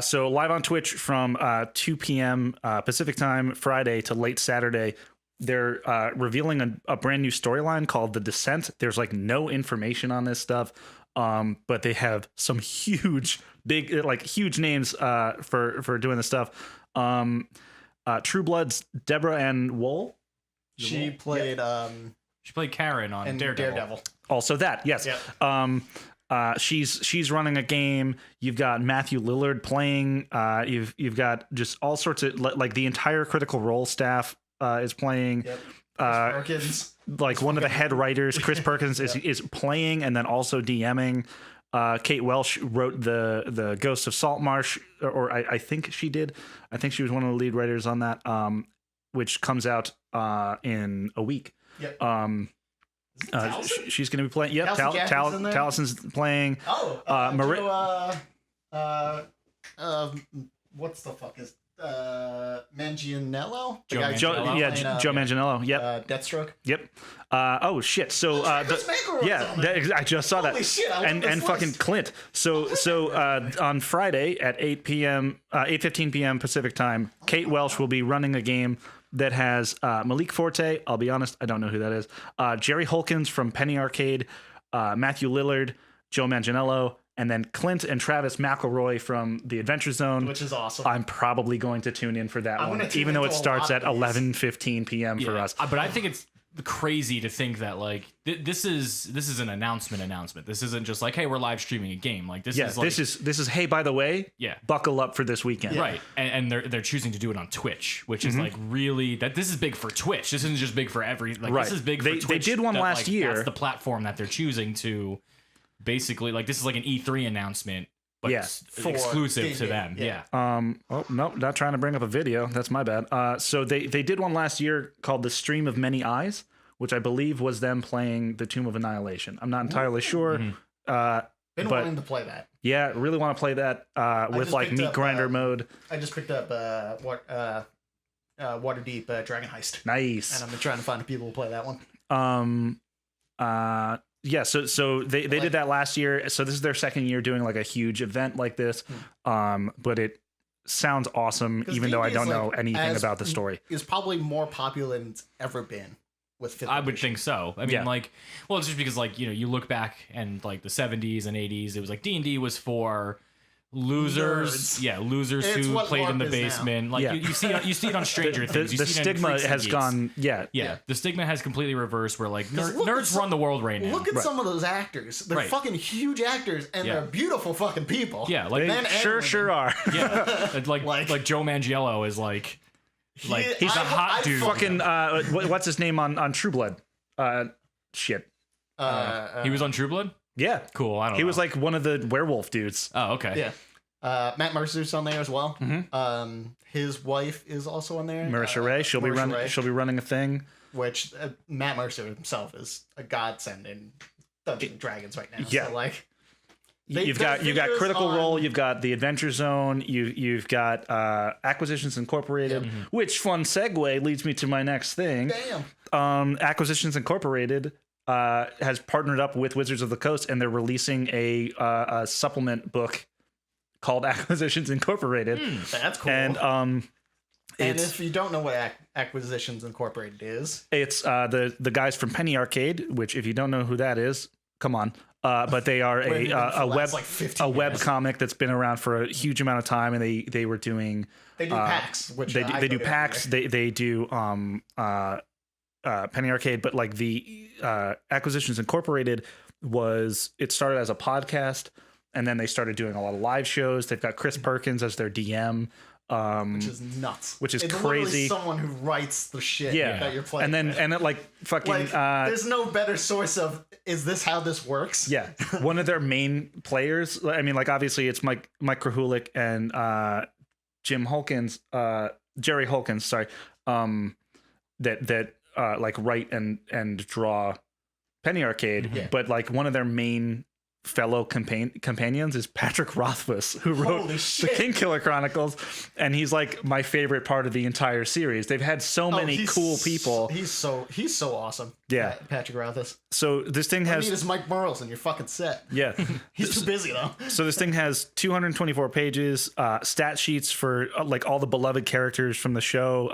So live on Twitch from 2 p.m. Pacific time, Friday to late Saturday. They're revealing a brand new storyline called The Descent. There's like no information on this stuff, but they have some huge names for doing this stuff. True Blood's Deborah Ann Wool. She played Karen on Daredevil. Also that, yes. Yep. She's running a game. You've got Matthew Lillard playing. You've got just all sorts of like the entire Critical Role staff is playing. Yep. Chris Perkins, like one of the head writers, Chris Perkins is playing and then also DMing. Kate Welsh wrote the Ghost of Saltmarsh, or I think she did. I think she was one of the lead writers on that, which comes out in a week. Yep. She's going to be playing. Yep, Talison's playing. What's the fuck is Manganiello? Joe Manganiello. Yep. Deathstroke. Yep. Oh shit. So I just saw that. Holy shit! And fucking Clint. So on Friday at 8:15 p.m. Pacific time, Kate Welsh will be running a game that has Malik Forte. I'll be honest, I don't know who that is. Jerry Holkins from Penny Arcade, Matthew Lillard, Joe Manganiello, and then Clint and Travis McElroy from The Adventure Zone, which is awesome. I'm probably going to tune in for that one, even though it starts at 11:15 p.m. for us. But I think it's crazy to think that like this is an announcement. This isn't just like, hey, we're live streaming a game. Like this is like, this is hey, by the way, buckle up for this weekend. right. And they're choosing to do it on Twitch, which is like really that this is big for Twitch. This isn't just big for this is big for Twitch. They did one last year. That's the platform that they're choosing to basically like this is like an E3 announcement. But exclusive to them. Yeah. Oh no, not trying to bring up a video. That's my bad. So they did one last year called The Stream of Many Eyes, which I believe was them playing The Tomb of Annihilation. I'm not entirely sure. Been but wanting to play that. Yeah, really want to play that with like meat grinder mode. I just picked up Waterdeep Dragon Heist. Nice. And I've been trying to find people who play that one. Yeah, so they did that last year. So this is their second year doing like a huge event like this. But it sounds awesome, even though I don't know anything about the story. It's probably more popular than it's ever been with 5th I would think so. I mean, like, well, it's just because like, you know, you look back and like the 70s and 80s, it was like D&D was for losers. Nerds. Yeah, losers It's who what played in LARP the is basement. now. Like Yeah. you see it on Stranger Things. You The see it in stigma Freaks and has Geeks. gone. Yeah, the stigma has completely reversed. Where like look at nerds some- run the world right now. Look at some of those actors. They're Right. fucking huge actors, and they're beautiful fucking people. Yeah, like They Men and sure women. are. yeah, like Joe Manganiello is like he's a hot dude. Fucking what's his name on True Blood? Shit. He was on True Blood. Yeah, Cool. I don't know. he was like one of the werewolf dudes. Oh, okay. Yeah. Matt Mercer's on there as well. His wife is also on there. Marisha Ray. She'll be Marisha running. Ray, She'll be running a thing. which Matt Mercer himself is a godsend in Dungeons and Dragons right now. Yeah. So, like, You've got videos Critical on- Role. You've got the Adventure Zone. You've got Acquisitions Incorporated. Which fun segue leads me to my next thing. damn. Acquisitions Incorporated has partnered up with Wizards of the Coast, and they're releasing a supplement book called Acquisitions Incorporated. That's cool. And and it's if you don't know what Acquisitions Incorporated is, it's the guys from Penny Arcade, which if you don't know who that is, come on. But they are Where have you been for a the web last, like, 15 web years? comic that's been around for a huge amount of time, and they were doing they do PAX, which they I do go to PAX. every year. They do Penny Arcade, but like the Acquisitions Incorporated it started as a podcast, and then they started doing a lot of live shows. They've got Chris Perkins as their DM, Which is nuts. which is it's literally crazy. someone who writes the shit that you're playing. and it like fucking like, there's no better source of is this how this works? yeah, one of their main players. I mean, like obviously it's Mike Krahulik and Jim Holkins, Jerry Holkins, sorry, that like write and draw Penny Arcade, but like one of their main fellow companions is Patrick Rothfuss, who wrote Holy the shit. Kingkiller Chronicles, and he's like my favorite part of the entire series. They've had so many he's cool people. He's so awesome. Yeah. Patrick Rothfuss. So this thing I has need is Mike Burrows and you're fucking set. yeah. He's too busy though. So this thing has 224 pages, stat sheets for like all the beloved characters from the show.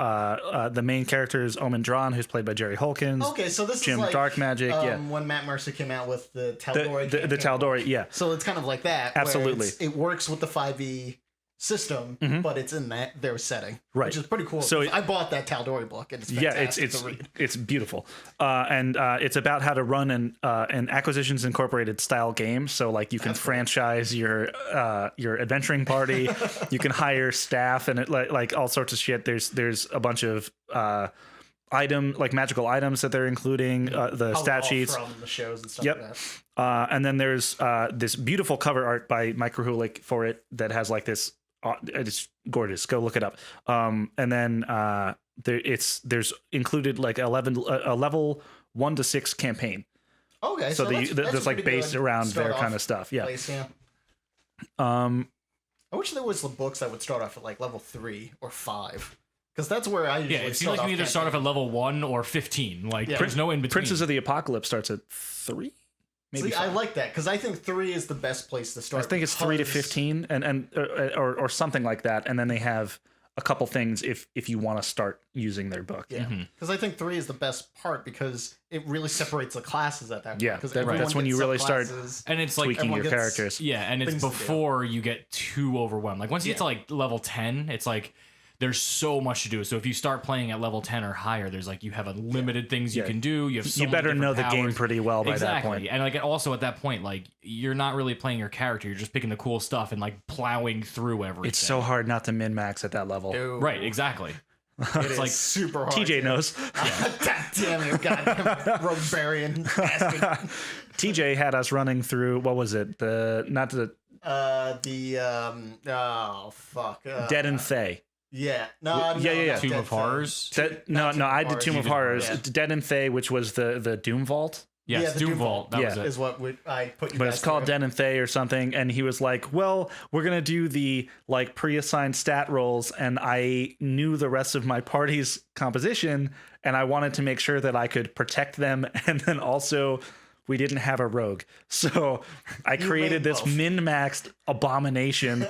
The main character is Omen Dran, who's played by Jerry Holkins. Okay, so this Jim is like Dark Magic, yeah. when Matt Mercer came out with the The Tal'Dorei the Tal'Dorei, yeah. So it's kind of like that. where Absolutely. it works with the 5e system, but it's in their setting, Right. Which is pretty cool. So I bought that Tal'Dorei book, and it's Yeah, fantastic it's to read. it's beautiful, and it's about how to run an Acquisitions Incorporated style game. So like you can franchise your adventuring party, you can hire staff, and it like all sorts of shit. There's a bunch of magical items that they're incling, the How stat all sheets. from the shows and stuff Yep. like that. And then there's this beautiful cover art by Mike Krahulik for it that has like this. It's gorgeous. Go look it up. And then there's included like a level 1 to 6 campaign. Okay, So that's that's like pretty based good around start their off kind of stuff. Yeah. place, yeah. Um. I wish there was the books that would start off at like level 3 or 5, because that's where I usually Yeah, it seems like you either start off at level 1 or 15. Like there's no in between. Princes of the Apocalypse starts at 3. Maybe See, I 5. like that because I think 3 is the best place to I start. think it's 3 to because- 15, or something like that. And then they have a couple things if you want to start using their book. Yeah, because I think 3 is the best part because it really separates the classes at that point. Yeah, 'cause that- everyone that's when gets you really start subclasses. and it's like tweaking your everyone gets- characters. yeah, and it's things to do. before you get too overwhelmed. Like once you get to like level 10, it's like there's so much to do. So if you start playing at level 10 or higher, there's like you have unlimited things you can do. You have so you many better different know the game powers. pretty well by Exactly. that point. And like also at that point, like you're not really playing your character. You're just picking the cool stuff and like plowing through everything. It's so hard not to min max at that level. Dude, right. Exactly. It's like super hard. TJ knows. God damn you, goddamn Robarian bastard. TJ had us running through, what was it? Dead and Thay. Yeah. No, Yeah. not Tomb Dead of Thing. Horrors. No, I did Tomb of Horrors. Yeah. Dead and Thay, which was the Doom Vault. Yes, Yeah, the Doom Doom Vault. Vault. That Yeah. was it. Is what I put you But guys it's called through. Den and Thay or something, and he was like, well, we're gonna do the like pre-assigned stat rolls, and I knew the rest of my party's composition, and I wanted to make sure that I could protect them, and then also we didn't have a rogue. So I created made this both. min-maxed abomination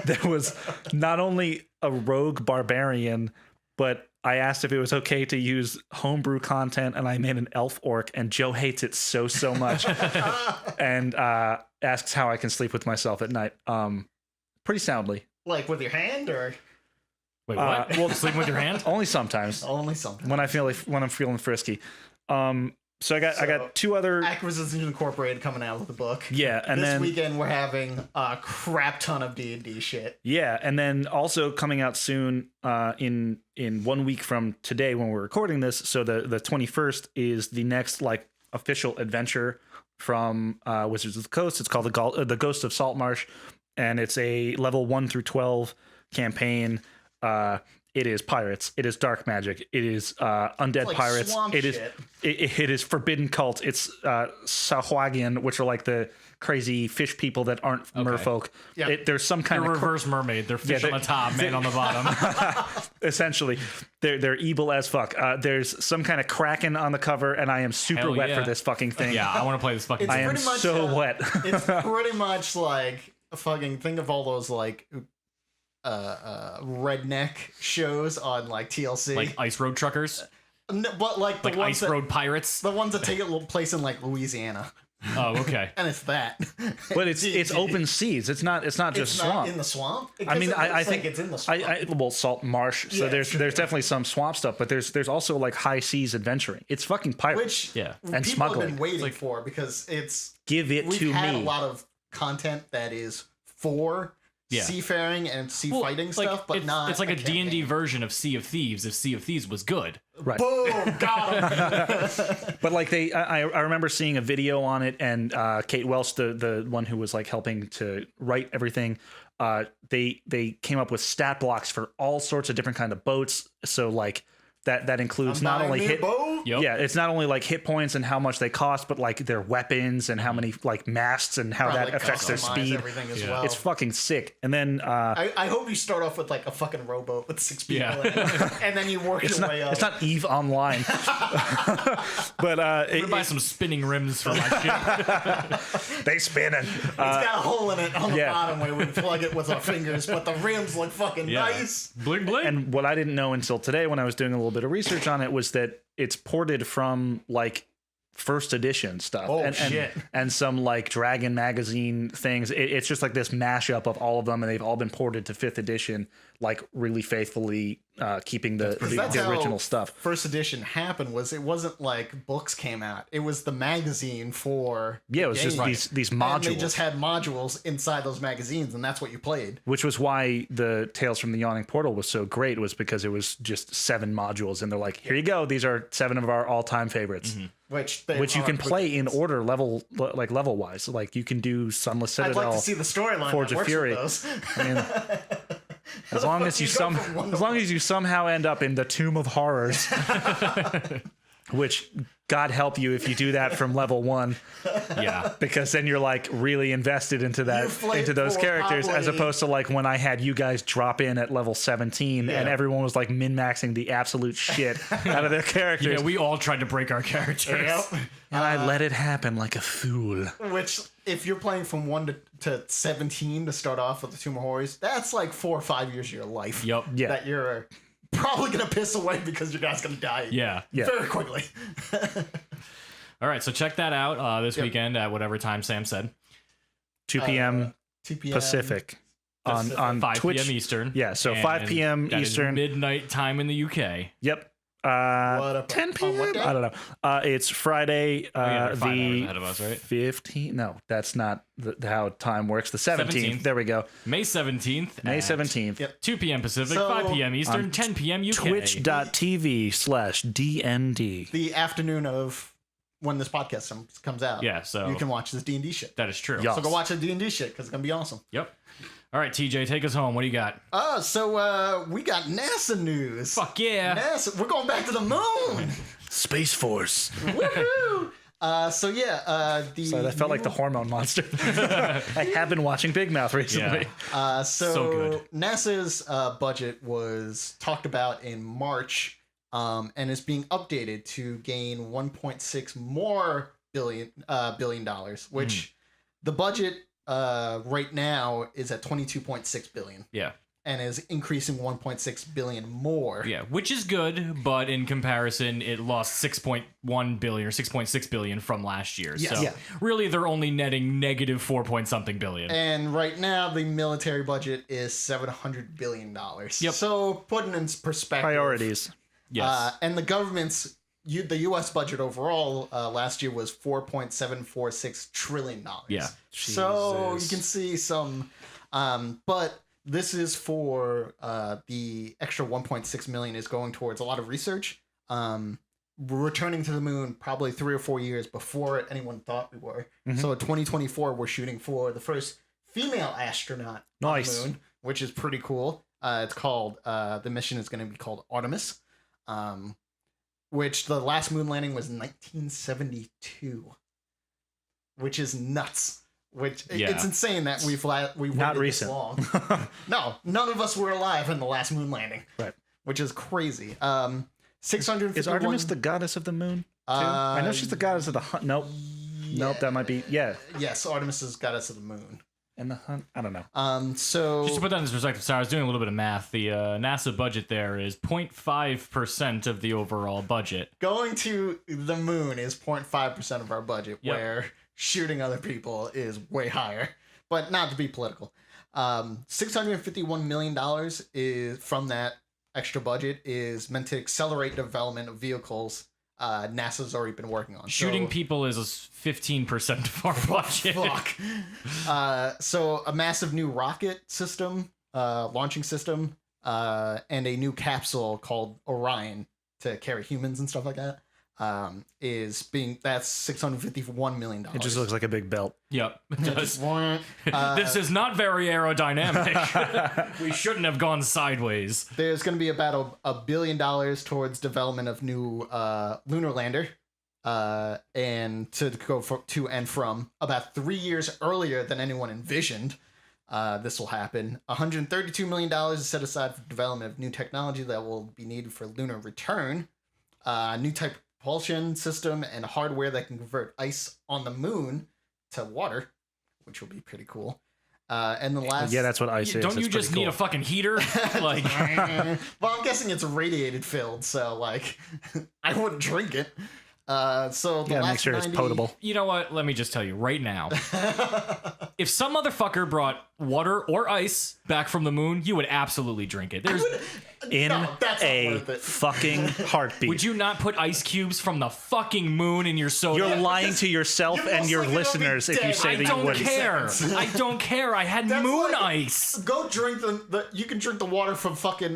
that was not only a rogue barbarian, but I asked if it was okay to use homebrew content, and I made an elf orc, and Joe hates it so much, and asks how I can sleep with myself at night. Pretty soundly. Like with your hand or Wait, what? well- Sleeping with your hand? Only sometimes only something? when I'm feeling frisky. So I got two other. Acquisitions Incorporated coming out with the book. Yeah, and this then weekend we're having a crap ton of D&D shit. Yeah, and then also coming out soon in 1 week from today when we're recording this. So the 21st is the next like official adventure from Wizards of the Coast. It's called the Ghost of Saltmarsh, and it's a level 1 through 12 campaign. It is pirates. It is dark magic. It is undead like pirates. swamp It is shit. it is forbidden cults. It's Sahuagin, which are like the crazy fish people that aren't merfolk. Yeah. There's some kind They're of reverse mermaid. They're fish on the top, man on the bottom. essentially they're evil as fuck. There's some kind of kraken on the cover, and I am super Hell wet yeah. for this fucking thing. Yeah, I want to play this fucking It's I game. am pretty much, so wet. It's pretty much like a fucking think of all those like redneck shows on like TLC. Like Ice Road Truckers, No, but like the like ones Ice that, Road Pirates. the ones that take place in like Louisiana, Oh, okay. and it's that. But it's open seas. It's not just It's swamp. not in the swamp. I mean, I think think it's in the swamp. well, salt marsh. So Yeah, there's sure, there's definitely some swamp stuff, but there's also like high seas adventuring. It's fucking pirates. Which Yeah. And people have smuggling. been waiting for because it's Give it we've to had me. a lot of content that is for seafaring and sea fighting like, stuff, but not. It's like a D&D campaign. version of Sea of Thieves if Sea of Thieves was good. Right. Boom! Got him. But like I remember seeing a video on it, and Kate Welsh, the one who was like helping to write everything, they came up with stat blocks for all sorts of different kind of boats. So like that includes not Buying only me a hit. boat? Yep. Yeah, it's not only like hit points and how much they cost, but like their weapons and how many like masts and how Probably that affects their customize speed. Everything as Yeah. well. It's fucking sick. And then I hope you start off with like a fucking rowboat with 6 people Yeah. in it, and then you work your way up. it's not Eve Online, but I'm gonna buy some spinning rims for my ship. they spinning. It's got a hole in it on the yeah. bottom where we plug it with our fingers, but the rims look fucking Yeah. nice. Bling bling. And what I didn't know until today when I was doing a little bit of research on it was that it's ported from like first edition stuff Oh, and shit. and some like Dragon magazine things. It's just like this mashup of all of them, and they've all been ported to 5th edition, like really faithfully keeping the That's how original stuff. First edition happened. Was it wasn't like books came out. It was the magazine for Yeah, it was just game. these And modules. they just had modules inside those magazines, and that's what you played. Which was why the Tales from the Yawning Portal was so great, was because it was just 7 modules, and they're like, here you go, these are 7 of our all-time favorites, Which which you can play in order level wise. Like you can do Sunless I'd Citadel. like to see the storyline. Forge that of works Fury. With those. I mean, as long as you you go from one to as long as you somehow end up in the Tomb of Horrors, which God help you if you do that from level 1, yeah. because then you're like really invested into that You've played into those for characters, as probably- opposed to like when I had you guys drop in at level 17 and everyone was like min-maxing the absolute shit out of their characters, Yeah, we all tried to break our characters. Yep. and I let it happen like a fool. Which, if you're playing from 1 to 17 to start off with the Tomb of Horrors, that's like 4 or 5 years of your life. Yep. Yeah. That you're probably gonna piss away because your guy's gonna die. Yeah. Yeah. Very quickly. All right, so check that out this weekend at whatever time Sam said. 2 p.m. 2 p.m. Pacific. on 5 Twitch. p.m. Eastern. Yeah, so 5 p.m. that is Eastern. midnight time in the UK. Yep. What up? 10 On p.m. what day? I don't know. It's Friday. yeah, they're 5 hours The ahead of us, right? 15th. No, that's not how time works. The 17th. 17th. There we go. May 17th. May at 17th. Yep. 2 p.m. Pacific, So, 5 p.m. Eastern, 10 p.m. UK. Twitch.tv/DND. The afternoon of when this podcast comes out. Yeah, so you can watch this D&D shit. that is true. Yeah. So go watch the D&D shit because it's gonna be awesome. Yep. All right, TJ, take us home. What do you got? So we got NASA news. Fuck yeah. NASA, we're going back to the moon. Space Force. Woohoo! The So that felt like the hormone monster. I have been watching Big Mouth recently. Yeah. So good. NASA's budget was talked about in March, and is being updated to gain 1.6 more billion dollars, which the budget right now is at 22.6 billion, Yeah. and is increasing 1.6 billion more. Yeah, which is good, but in comparison, it lost 6.1 billion or 6.6 billion from last year. Yes. So Yeah. really, they're only netting negative 4 point something billion. And right now, the military budget is $700 billion. Yep. So putting in perspective, Priorities. Yes. And the government's the U.S. budget overall last year was $4.746 trillion. Yeah. So you Jesus. can see some, but this is for the extra 1.6 million is going towards a lot of research. Returning to the moon probably 3 or 4 years before anyone thought we were. So in 2024, we're shooting for the first female astronaut Nice. on the moon, which is pretty cool. It's called the mission is going to be called Artemis. Which the last moon landing was 1972, which is nuts. Yeah. It's insane that we waited Not this recent. long. No, none of us were alive in the last moon landing. Right. Which is crazy. 651. Is Artemis the goddess of the moon? Too? I know she's the goddess of the hunt. Nope. Nope, that might be. Yeah. Yes, Artemis is goddess of the moon. And the hunt. I don't know. So Just to put that in perspective, sorry, I was doing a little bit of math. The NASA budget there is 0.5% of the overall budget. going to the moon is 0.5% of our budget, Yep. where shooting other people is way higher. But not to be political. $651 million is from that extra budget is meant to accelerate development of vehicles NASA's already been working on. Shooting So- people is 15% of our budget. Fuck. So a massive new rocket system, launching system, and a new capsule called Orion to carry humans and stuff like that. That's $651 million. It just looks like a big belt. Yep. it does. Uh, This is not very aerodynamic. We shouldn't have gone sideways. There's going to be about $1 billion towards development of new lunar lander, and to go to and from about 3 years earlier than anyone envisioned. This will happen. $132 million is set aside for development of new technology that will be needed for lunar return. New type propulsion system and hardware that can convert ice on the moon to water, which will be pretty cool. And the last, Yeah, that's what ice is. Don't you It's just pretty need a cool. fucking heater? Like, well, I'm guessing it's radiated filled, so like, I wouldn't drink it. So the Yeah, last make sure it's 90 potable. you know what? Let me just tell you right now. If some motherfucker brought water or ice back from the moon, you would absolutely drink it. There's, In No, that's not a worth it. fucking heartbeat. would you not put ice cubes from the fucking moon in your soda? You're lying to yourself You're and most your likely gonna be listeners if you dead. say I that you don't wouldn't. care. seconds. I don't care. I had That's moon like- ice. Go drink the you can drink the water from fucking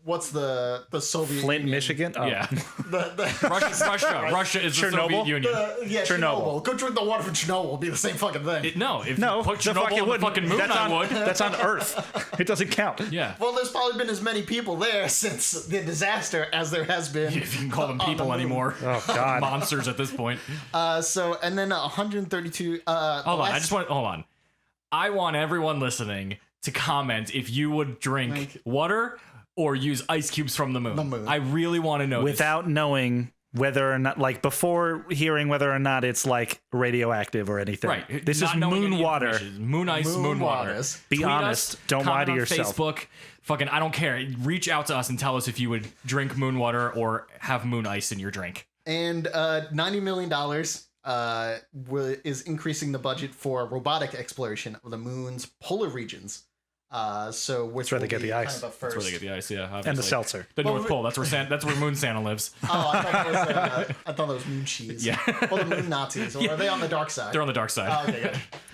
what's the Soviet Flint, Union? Michigan? Oh. Yeah. The Russia is the Chernobyl? Soviet Union. yeah, Chernobyl. Go drink the water from Chernobyl. It'll be the same fucking thing. No, if No, you put the Chernobyl fuck it on the wouldn't. fucking moon, That's I on, would. That's on Earth. It doesn't count. Yeah. Well, there's probably been as many people there since the disaster as there has been. If you can call them on the people moon. anymore. Oh, God. Monsters at this point. So and then 132. Hold on. Hold on. I want everyone listening to comment if you would drink Like- water or use ice cubes from the moon. The moon. I really want to know this. Without knowing whether or not, like before hearing whether or not it's like radioactive or anything. Right. This Not is knowing moon any water. information. Moon ice, Moon moon water. waters. Be Tweet honest. us, Don't lie comment to on yourself. Facebook. Fucking, I don't care. Reach out to us and tell us if you would drink moon water or have moon ice in your drink. And $90 million is increasing the budget for robotic exploration of the moon's polar regions. So which where they will get be the ice. Kind of a That's first. where they get the ice, yeah. Obviously. And the seltzer. The Well, North Pole. That's where Moon Santa lives. Oh, I thought that was moon cheese. Yeah. Or the moon Nazis. Or are they on the dark side? They're on the dark side. Oh, okay,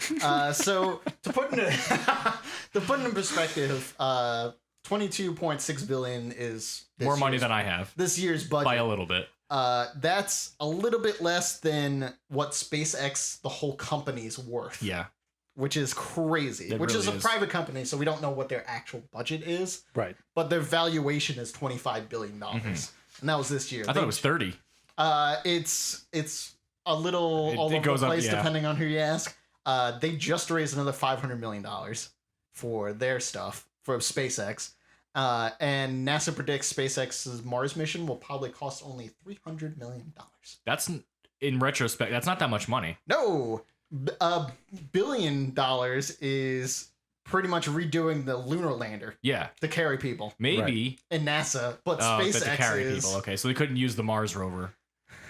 good. So to put in perspective, 22.6 billion is More money than I have this year's budget. by a little bit. That's a little bit less than what SpaceX, the whole company's worth. Yeah. Which is crazy. It Which really is a is. private company, so we don't know what their actual budget is. Right. But their valuation is $25 billion. And that was this year. I thought it was 30. It's a little all It over goes the up, place yeah. depending on who you ask. They just raised another $500 million for their stuff for SpaceX. And NASA predicts SpaceX's Mars mission will probably cost only $300 million. That's, in retrospect, that's not that much money. No, $1 billion is pretty much redoing the lunar lander Yeah. to carry people Maybe. in NASA, but But SpaceX to carry is people. Okay, so they couldn't use the Mars rover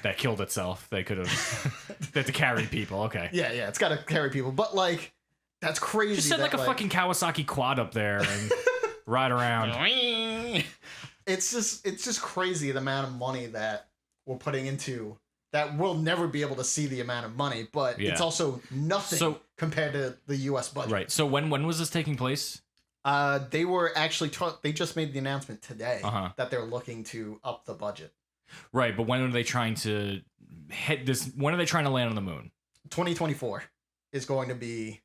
that killed itself. They could have. They had to carry people. Okay. yeah, it's got to carry people, but like that's crazy. Just set that, like a fucking Kawasaki quad up there and ride around. It's just crazy the amount of money that we're putting into that we'll never be able to see the amount of money, but Yeah. it's also nothing So- compared to the U.S. budget. Right. So when was this taking place? They were actually they just made the announcement today Uh-huh. that they're looking to up the budget. Right, but when are they trying to hit this? When are they trying to land on the moon? 2024 is going to be,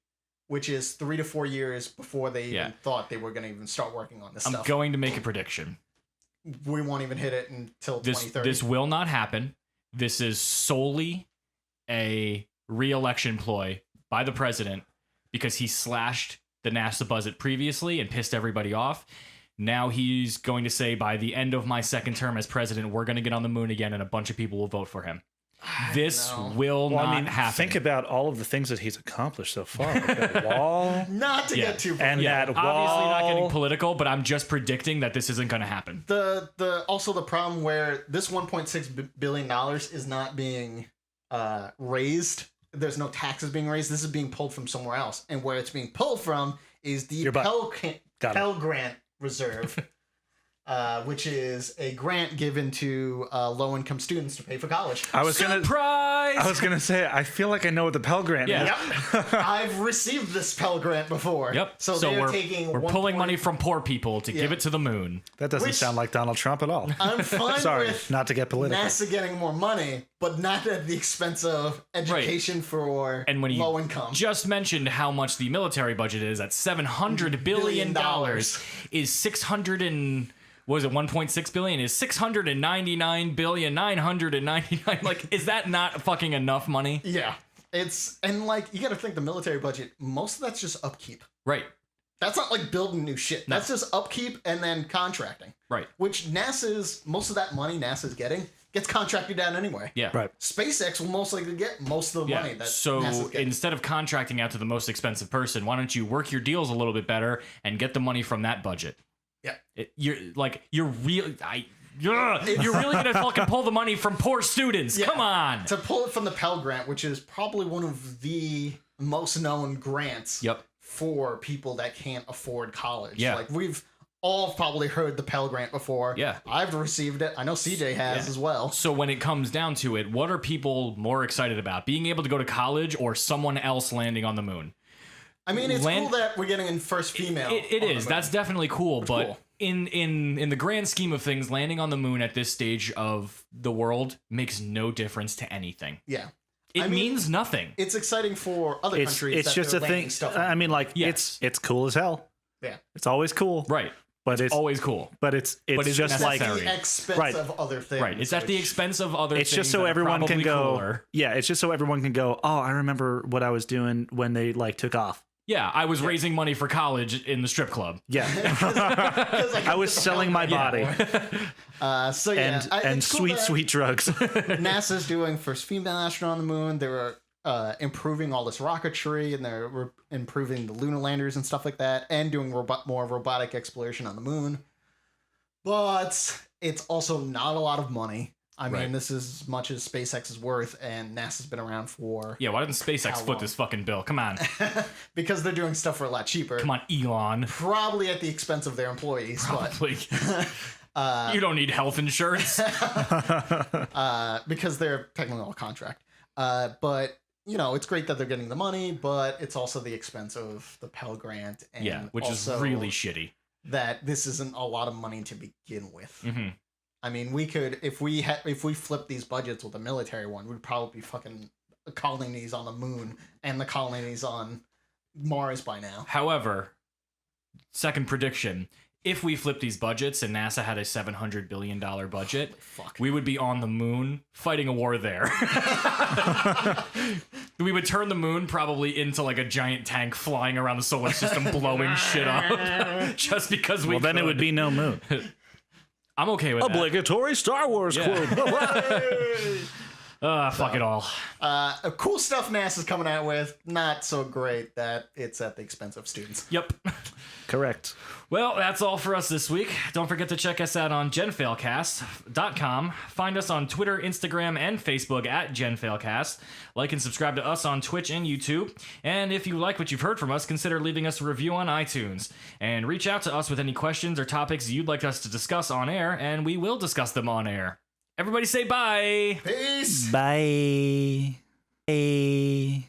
which is 3 to 4 years before they Yeah. even thought they were going to even start working on this I'm stuff. going to make a prediction. We won't even hit it until This 2030. this will not happen. This is solely a re-election ploy by the president because he slashed the NASA budget previously and pissed everybody off. Now he's going to say, by the end of my second term as president, we're going to get on the moon again, and a bunch of people will vote for him. This know. will Well, not I mean, happen. think about all of the things that he's accomplished so far. Like that wall. Not to Yeah. get too And yeah, that obviously not getting wall. political, but I'm just predicting that this isn't going to happen. the also the problem where this 1.6 billion dollars is not being raised. There's no taxes being raised. This is being pulled from somewhere else, and where it's being pulled from is the Your butt. Got it. Pell Grant Reserve, which is a grant given to low-income students to pay for college. I was Surprise! gonna say I feel like I know what the Pell Grant Yeah. is. Yep, I've received this Pell Grant before. Yep. So they're taking we're 1 pulling money point- from poor people to give Yeah. it to the moon. That doesn't Which- sound like Donald Trump at all. I'm fine Sorry, with not to get political. NASA getting more money, but not at the expense of education for And when he low income. just mentioned how much the military budget is at $700 billion is 600 and what was it 1.6 billion is 699,999 like is that not fucking enough money? Yeah. It's and like you got to think the military budget. Most of that's just upkeep. Right. That's not like building new shit. No. That's just upkeep and then contracting. Right. Which most of that money NASA's getting gets contracted out anyway. Yeah. Right. SpaceX will most likely get most of the money Yeah. that So NASA's getting. instead of contracting out to the most expensive person, why don't you work your deals a little bit better and get the money from that budget? Yeah. You're really gonna fucking pull the money from poor students? Yeah. Come on. To pull it from the Pell Grant, which is probably one of the most known grants Yep. for people that can't afford college. Yeah. Like we've all probably heard the Pell Grant before. Yeah. I've received it. I know CJ has Yeah. as well. So when it comes down to it, what are people more excited about? Being able to go to college or someone else landing on the moon? I mean, it's Land- cool that we're getting in first female. It on the is. moon. That's definitely cool. But cool. in the grand scheme of things, landing on the moon at this stage of the world makes no difference to anything. Yeah. It I mean, means nothing. It's exciting for other It's countries. it's that just they're a landing thing. Stuff on. I mean, like Yes. it's cool as hell. Yeah. It's always cool. Right. But it's Always cool. but it's But it's just like necessary. the expense Right. of other things. Right. It's at the which- expense of other it's things. just so that are everyone can probably go. cooler. Yeah, it's just so everyone can go. Oh, I remember what I was doing when they like took off. Yeah, I was raising money for college in the strip club. Yeah, I was selling my body So yeah, and it's cool sweet that sweet drugs. NASA's doing first female astronaut on the moon. They were improving all this rocketry, and they're improving the lunar landers and stuff like that, and doing more robotic exploration on the moon. But it's also not a lot of money. I Right. mean, this is as much as SpaceX is worth, and NASA's been around for Yeah, why didn't SpaceX How foot long? this fucking bill? Come on. because they're doing stuff for a lot cheaper. Come on, Elon. Probably at the expense of their employees, Probably. You don't need health insurance. but because they're technically all contract. But you know, it's great that they're getting the money, but it's also the expense of the Pell Grant, and Yeah, which is also really shitty. that this isn't a lot of money to begin with. Hmm. I mean, we could if we flip these budgets with a military one, we'd probably be fucking colonies on the moon and the colonies on Mars by now. However, second prediction. If we flip these budgets and NASA had a $700 billion budget, Fuck. we would be on the moon fighting a war there. We would turn the moon probably into like a giant tank flying around the solar system blowing shit up just because we Well, then it could. would be no moon. I'm okay with that. Obligatory Star Wars Yeah. quote. Fuck it all. Cool stuff NASA's coming out with. Not so great that it's at the expense of students. Yep. Correct. Well, that's all for us this week. Don't forget to check us out on genfailcast.com. Find us on Twitter, Instagram, and Facebook at genfailcast. Like and subscribe to us on Twitch and YouTube. And if you like what you've heard from us, consider leaving us a review on iTunes. And reach out to us with any questions or topics you'd like us to discuss on air, and we will discuss them on air. Everybody say bye! Peace! Bye. A.